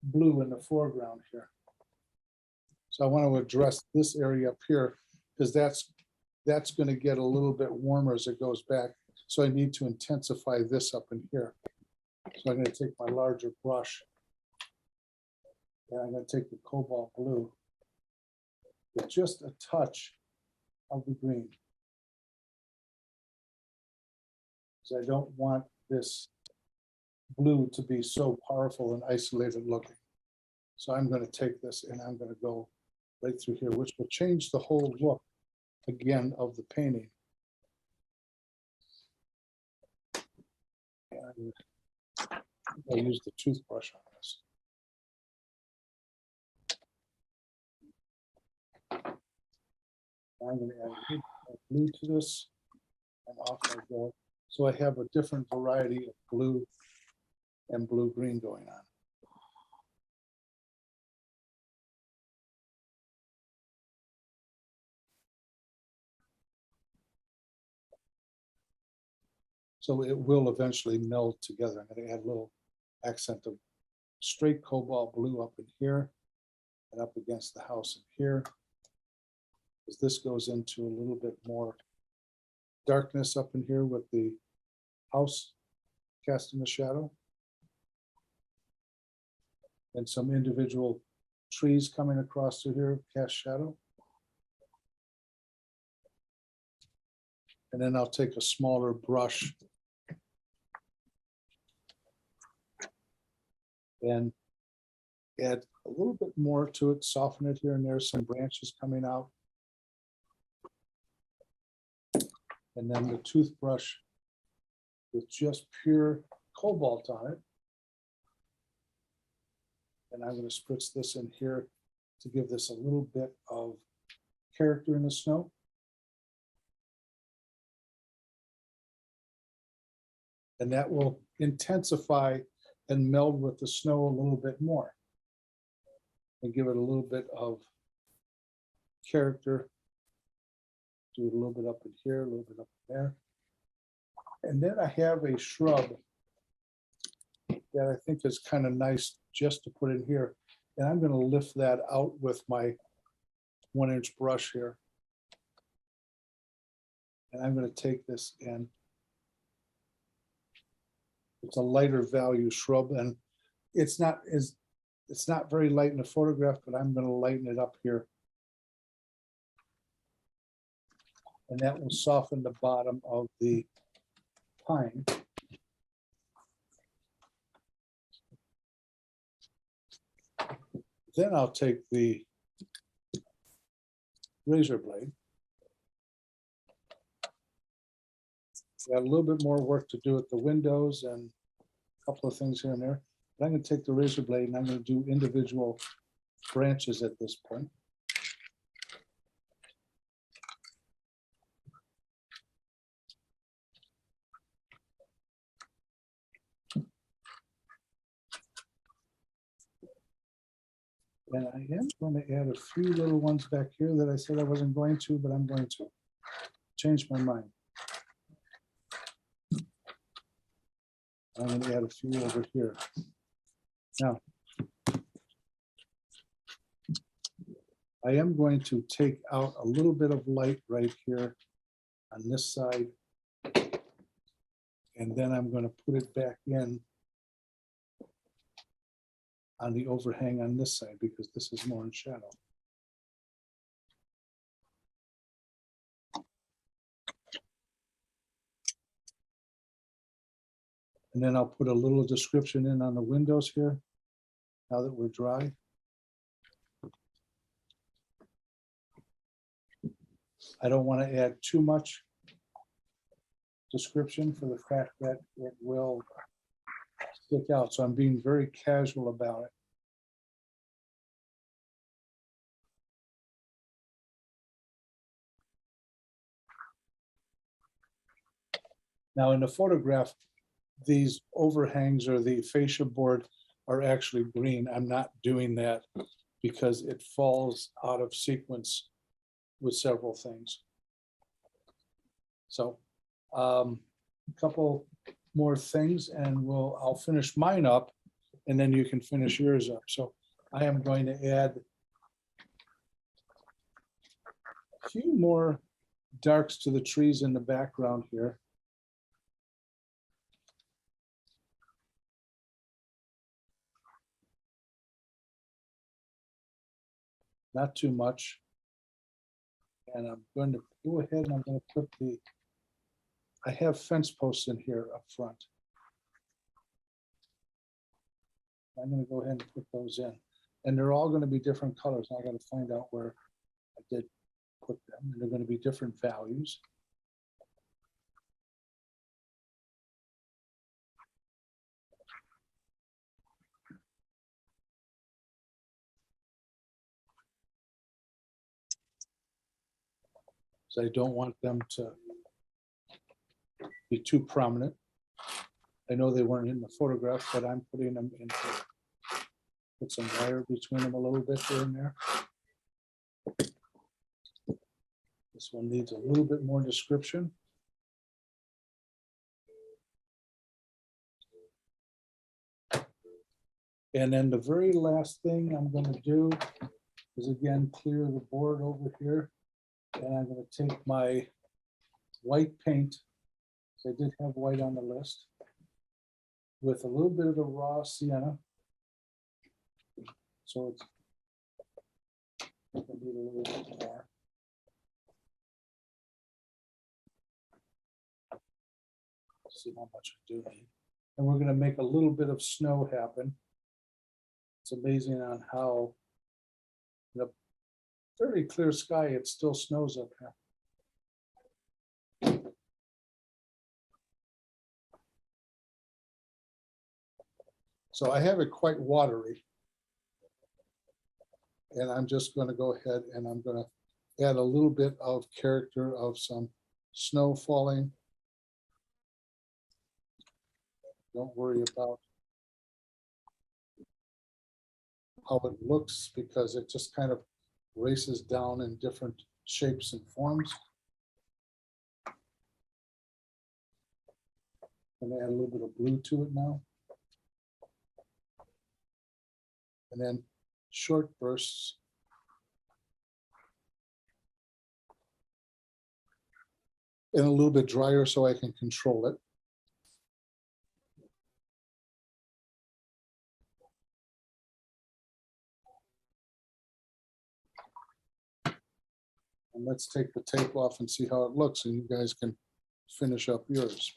blue in the foreground here. So I want to address this area up here because that's going to get a little bit warmer as it goes back. So I need to intensify this up in here. So I'm going to take my larger brush and I'm going to take the cobalt blue with just a touch of the green. Because I don't want this blue to be so powerful and isolated looking. So I'm going to take this and I'm going to go right through here, which will change the whole look again of the painting. And I'll use the toothbrush on this. I'm going to add blue to this and off I go. So I have a different variety of blue and blue-green going on. So it will eventually meld together. I'm going to add a little accent of straight cobalt blue up in here and up against the house in here. As this goes into a little bit more darkness up in here with the house casting a shadow. And some individual trees coming across through here, cast shadow. And then I'll take a smaller brush and add a little bit more to it, soften it here and there, some branches coming out. And then the toothbrush with just pure cobalt on it. And I'm going to spritz this in here to give this a little bit of character in the snow. And that will intensify and meld with the snow a little bit more and give it a little bit of character. Do it a little bit up in here, a little bit up in there. And then I have a shrub that I think is kind of nice just to put in here. And I'm going to lift that out with my 1-inch brush here. And I'm going to take this and it's a lighter value shrub, and it's not very light in the photograph, but I'm going to lighten it up here. And that will soften the bottom of the pine. Then I'll take the razor blade. Got a little bit more work to do at the windows and a couple of things here and there. But I'm going to take the razor blade and I'm going to do individual branches at this point. And I am going to add a few little ones back here that I said I wasn't going to, but I'm going to change my mind. I'm going to add a few over here. Now, I am going to take out a little bit of light right here on this side. And then I'm going to put it back in on the overhang on this side because this is more in shadow. And then I'll put a little description in on the windows here, now that we're dry. I don't want to add too much description for the fact that it will stick out. So I'm being very casual about it. Now in the photograph, these overhangs or the fascia board are actually green. I'm not doing that because it falls out of sequence with several things. So a couple more things and I'll finish mine up and then you can finish yours up. So I am going to add a few more darks to the trees in the background here. Not too much. And I'm going to go ahead and I'm going to put I have fence posts in here up front. I'm going to go ahead and put those in. And they're all going to be different colors. I got to find out where I did put them. And they're going to be different values. So I don't want them to be too prominent. I know they weren't in the photograph, but I'm putting them in. Put some wire between them a little bit here and there. This one needs a little bit more description. And then the very last thing I'm going to do is again clear the board over here. And I'm going to take my white paint. I did have white on the list with a little bit of the raw sienna. So it's going to need a little bit more. See how much I do need. And we're going to make a little bit of snow happen. It's amazing on how the very clear sky, it still snows up here. So I have it quite watery. And I'm just going to go ahead and I'm going to add a little bit of character of some snow falling. Don't worry about how it looks because it just kind of races down in different shapes and forms. I'm going to add a little bit of blue to it now. And then short bursts. And a little bit drier so I can control it. And let's take the tape off and see how it looks, and you guys can finish up yours.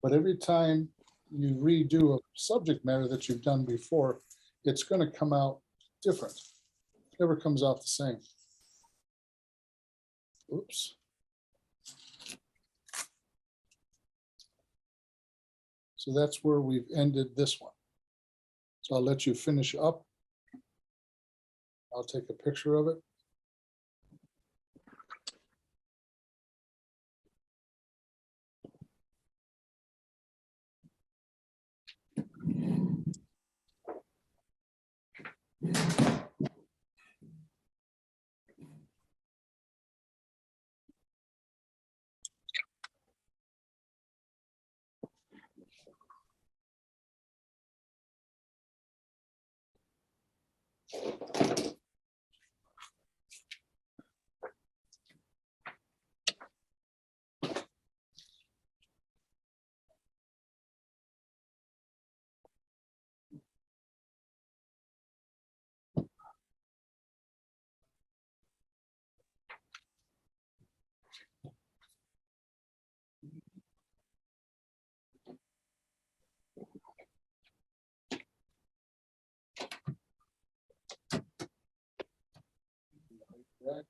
But every time you redo a subject matter that you've done before, it's going to come out different. It never comes out the same. Oops. So that's where we've ended this one. So I'll let you finish up. I'll take a picture of it. It's good.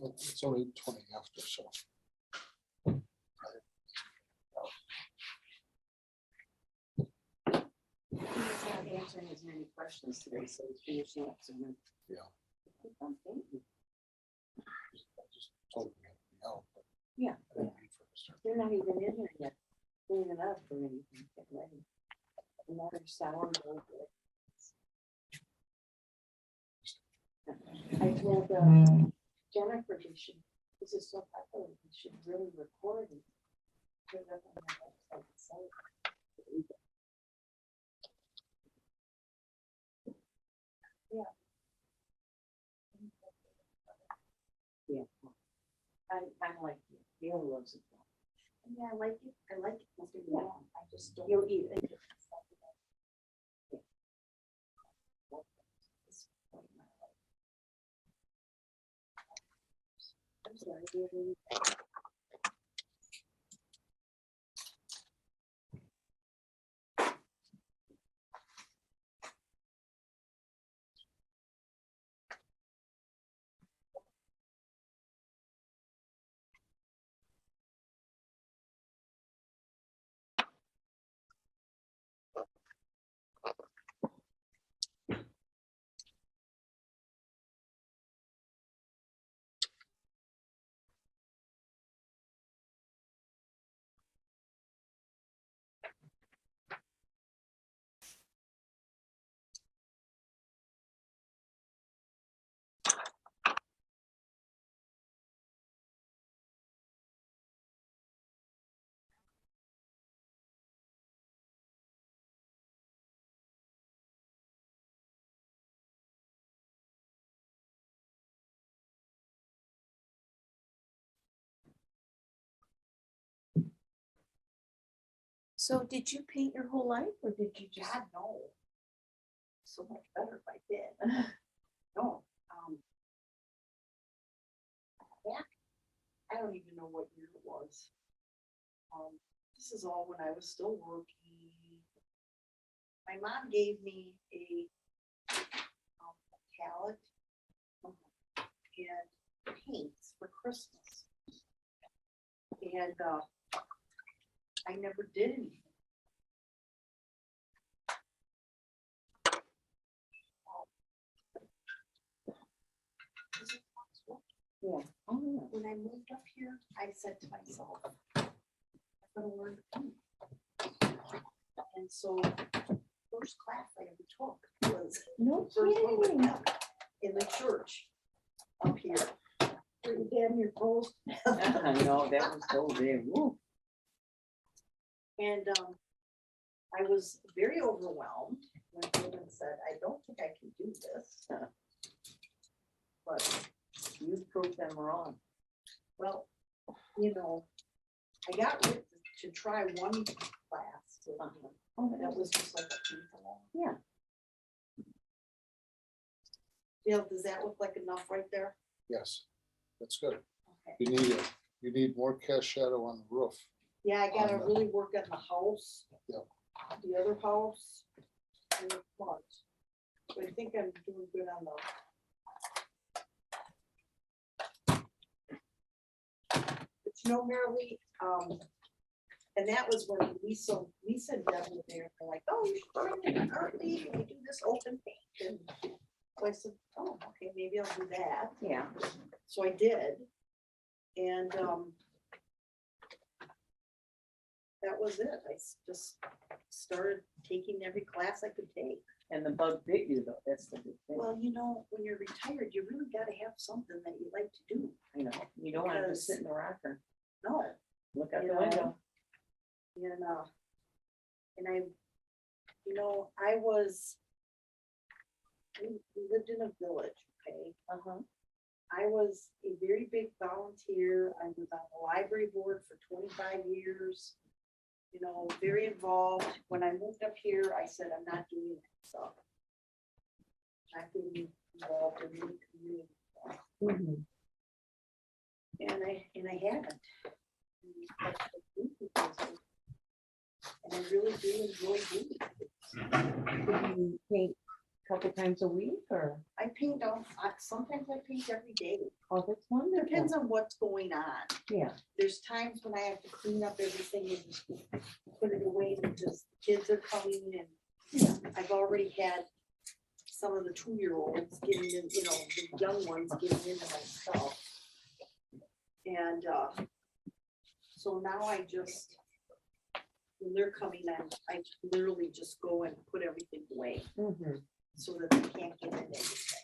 Well, it's only 20 after, so. He's not answering as many questions today, so he's finishing up soon. Yeah. I'm thinking, I just told them to help, but yeah, I didn't read first. they're not even in there yet, cleaning up or anything, get ready. Another sound over it. I told Jennifer, this is so popular, we should really record it. Put it up on our website and sell it. Yeah. Yeah. I like it. Gail loves it. Yeah, I like it. I like it. Yeah. I just don't. You'll eat it. I'm sorry, dear. So did you paint your whole life or did you just? God, no. So much better if I did. No, was. This is all when I was still working. My mom gave me a palette and paints for Christmas. And I never did anything. Yeah. Oh, yeah. When I moved up here, I said to myself, I'm gonna learn to paint. And so, first class I ever took was No first one with kidding. them in the church up here. Pretty damn near closed. I know, that was so big. Woo. And I was very overwhelmed when David said, I don't think I can do this. But, You proved them wrong. well, you know, I got Rick to try one class. Oh, That was just like a free for all. Yeah. Dale, does that look like enough right there? Yes, that's good. Okay. You need it. You need more cast shadow on the roof. Yeah, I gotta On the- really work on the house. Yep. The other house. And the front. So I think I'm doing good on the. But you know, Marilee, and that was when Lisa and Deb were there, they're like, oh, you should bring it in early, we do this open paint. And so I said, oh, okay, maybe I'll do that. Yeah. So I did. And that was it. I just started taking every class I could take. And the bug bit you though, that's the good thing. Well, you know, when you're retired, you really gotta have something that you like to do. I know, you don't want to because- just sit in the rocker, No, look out you the know, window. and I, you know, we lived in a village, okay? Uh-huh. I was a very big volunteer. I was on the library board for 25 years. You know, very involved. When I moved up here, I said, I'm not doing that stuff. Not getting involved in any community stuff. Mhm. And I haven't. And I really do enjoy doing it. Do you paint a couple times a week or? I paint sometimes I paint every day. Oh, that's wonderful. Depends on what's going on. Yeah. There's times when I have to clean up everything and just put it away because kids are coming and I've already had some of the 2-year-olds getting in, you know, the young ones getting into my stuff. And so now I just, when they're coming, I literally just go and put everything away Mhm. so that they can't get in anything.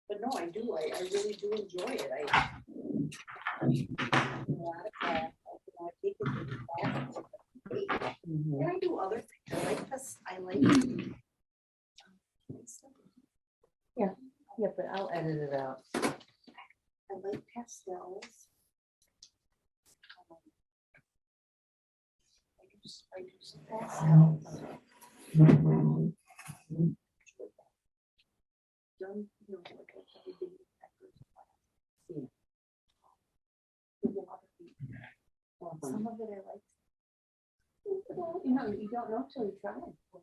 But no, I do, I really do enjoy it. I take it to classes. Mhm. And I do other things. I like this, I like. Yeah, but I'll edit it out. I like pastels. I do some pastels. Done, you know, like a everything. Yeah. The water. Some of it I like. You know, you don't know till you try it.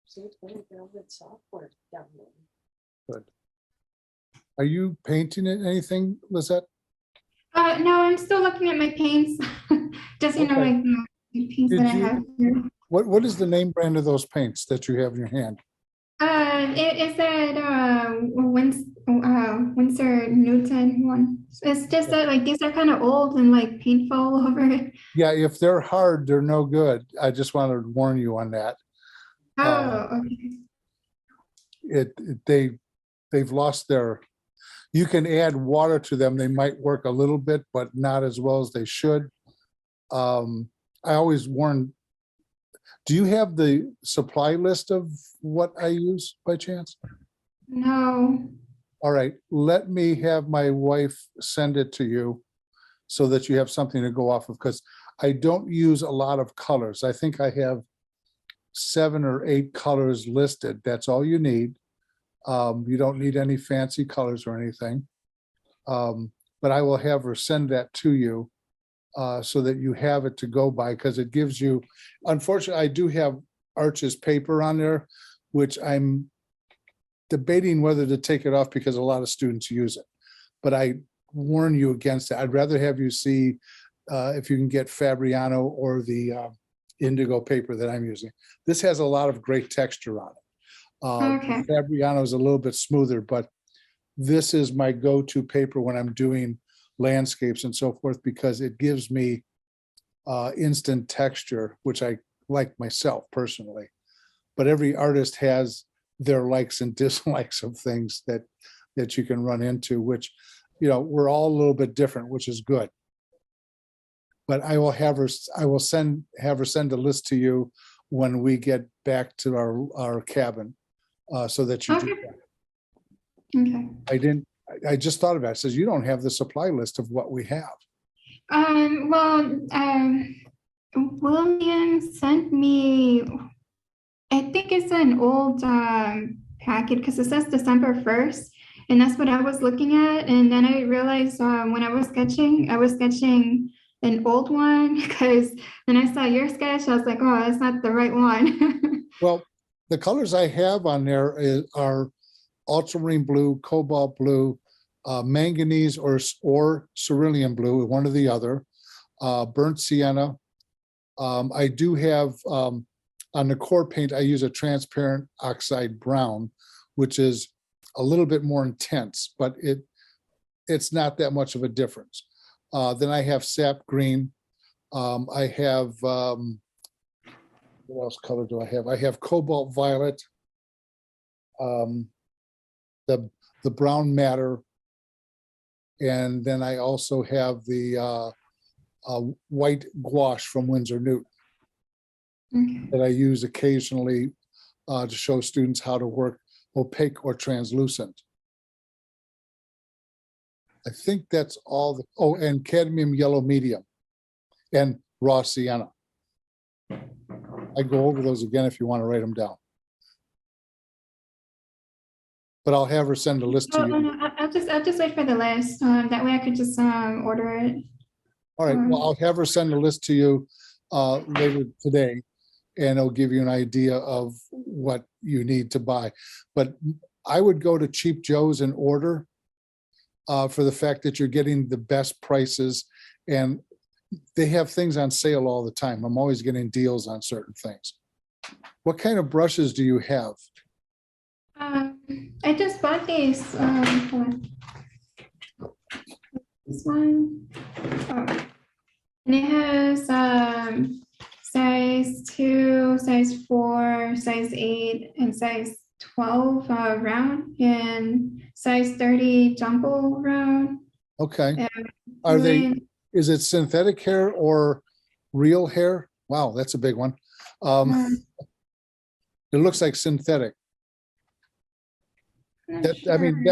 See, it's very good software download. Are you painting it anything, Lizette? No, I'm still looking at my paints. Just, you know, Okay. like the paints that I Did you- have here. What is the name brand of those paints that you have in your hand? It is that Winsor Newton one. It's just that like these are kind of old and like painful all over it. Yeah, if they're hard, they're no good. I just wanted to warn you on that. Oh, okay. They've lost their, you can add water to them. They might work a little bit, but not as well as they should. I always warn, do you have the supply list of what I use by chance? No. All right, let me have my wife send it to you so that you have something to go off of, because I don't use a lot of colors. I think I have 7 or 8 colors listed. That's all you need. You don't need any fancy colors or anything. But I will have her send that to you so that you have it to go by, because it gives you, unfortunately, I do have Arch's paper on there, which I'm debating whether to take it off because a lot of students use it. But I warn you against it. I'd rather have you see if you can get Fabriano or the indigo paper that I'm using. This has a lot of great texture on it. Okay. Fabriano is a little bit smoother, but this is my go-to paper when I'm doing landscapes and so forth, because it gives me instant texture, which I like myself personally. But every artist has their likes and dislikes of things that you can run into, which, you know, we're all a little bit different, which is good. But I will have her send a list to you when we get back to our cabin, so that you do that. Okay. I just thought about it. It says you don't have the supply list of what we have. Well, William sent me, I think it's an old packet because it says December 1st, and that's what I was looking at. And then I realized when I was sketching an old one, because then I saw your sketch. I was like, oh, that's not the right one. Well, the colors I have on there are ultramarine blue, cobalt blue, manganese or cerulean blue, one or the other, burnt sienna. I do have on the core paint, I use a transparent oxide brown, which is a little bit more intense, but it's not that much of a difference. Then I have sap green. I have, what else color do I have? I have cobalt violet, the brown matter, and then I also have the white gouache from Winsor Newton that I use occasionally to show students how to work opaque or translucent. I think that's all. Oh, and cadmium yellow medium and raw sienna. I go over those again if you want to write them down. But I'll have her send a list to Oh, you. no, I'll just wait for the list. That way I could just order it. All right, well, I'll have her send a list to you later today, and it'll give you an idea of what you need to buy. But I would go to Cheap Joe's and order for the fact that you're getting the best prices, and they have things on sale all the time. I'm always getting deals on certain things. What kind of brushes do you have? I just bought these. Hold on. This one. Oh. And it has size 2, size 4, size 8, and size 12 round, and size 30 jumbo round. Okay. Are they, is it synthetic hair or real hair? Wow, that's a big one. It looks like synthetic. I mean,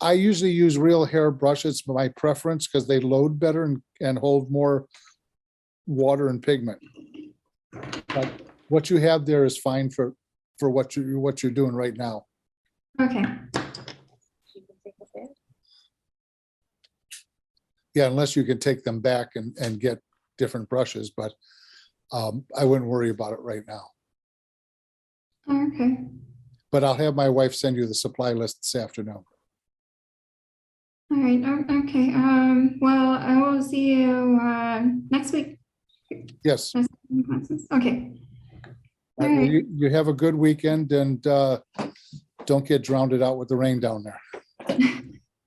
I usually use real hair brushes for my preference because they load better and hold more water and pigment. But what you have there is fine for what you're doing right now. Okay. Yeah, unless you can take them back and get different brushes, but I wouldn't worry about it right now. Okay. But I'll have my wife send you the supply list this afternoon. All right. Okay. Well, I will see you next week. Yes. Okay. All right, well, you have a good weekend, and don't get drowned out with the rain down there.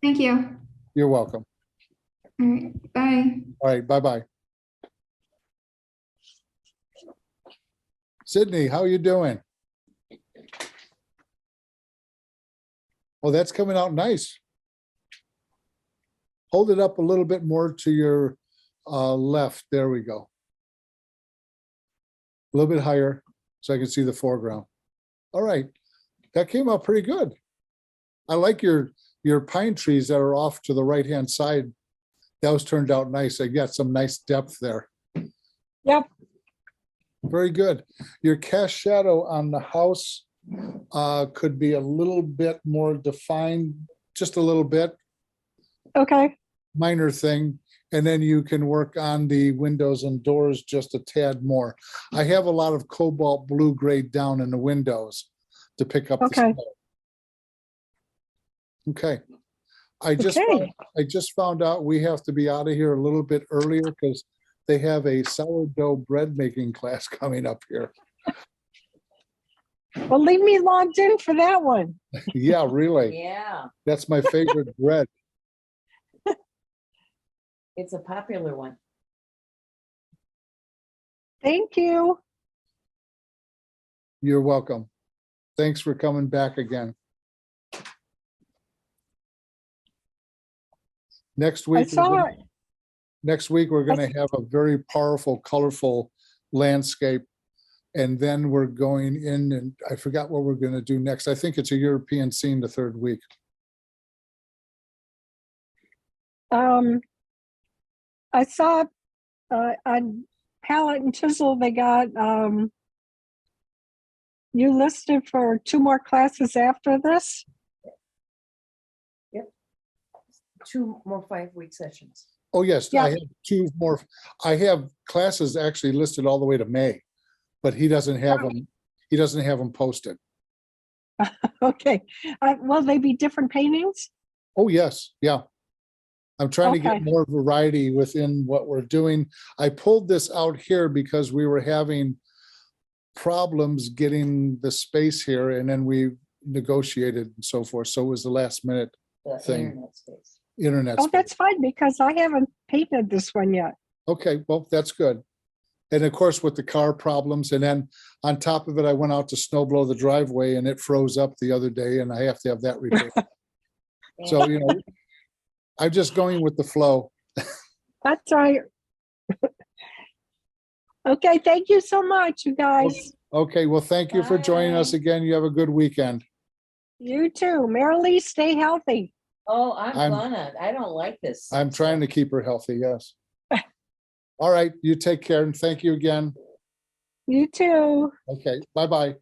Thank you. You're welcome. All right. Bye. All right. Bye-bye. Sydney, how are you doing? Oh, that's coming out nice. Hold it up a little bit more to your left. There we go. A little bit higher so I can see the foreground. All right. That came out pretty good. I like your pine trees that are off to the right-hand side. Those turned out nice. I got some nice depth there. Yep. Very good. Your cast shadow on the house could be a little bit more defined, just a little bit. Okay, minor thing. And then you can work on the windows and doors just a tad more. I have a lot of cobalt blue grade down in the windows to pick up the Okay. snow. Okay. I just found out we have to be out of here a little bit earlier because they have a sourdough bread making class coming up here. well, leave me logged in for that one. Yeah, really. Yeah, That's my favorite bread. it's a popular one. Thank you. You're welcome. Thanks for coming back again. Next I week, saw it. next week, we're going to have a very powerful, colorful landscape. And then we're going in, and I forgot what we're going to do next. I think it's a European scene the third week. I saw on Palette and Chisel, they got, you listed for 2 more classes after this? 2 more 5-week sessions. Oh, yes, Yeah. I have 2 more. I have classes actually listed all the way to May, but he doesn't have them. He doesn't have them posted. Okay. Will they be different paintings? Oh, yes, yeah. I'm trying to Okay. get more variety within what we're doing. I pulled this out here because we were having problems getting the space here, and then we negotiated and so forth. So it was the last minute The Thing. internet space. internet. Oh, space. that's fine because I haven't painted this one yet. Okay, well, that's good. And of course, with the car problems, and then on top of it, I went out to snow blow the driveway and it froze up the other day and I have to have that repaired. So, you know, I'm just going with the flow. That's right. Okay, thank you so much, you guys. Okay, well, thank you for joining us Bye. again. You have a good weekend. You too. Marilee, stay healthy. Oh, I'm- I don't like this. I'm trying to keep her healthy, yes. All right, you take care and thank you again. You too. Okay, bye-bye.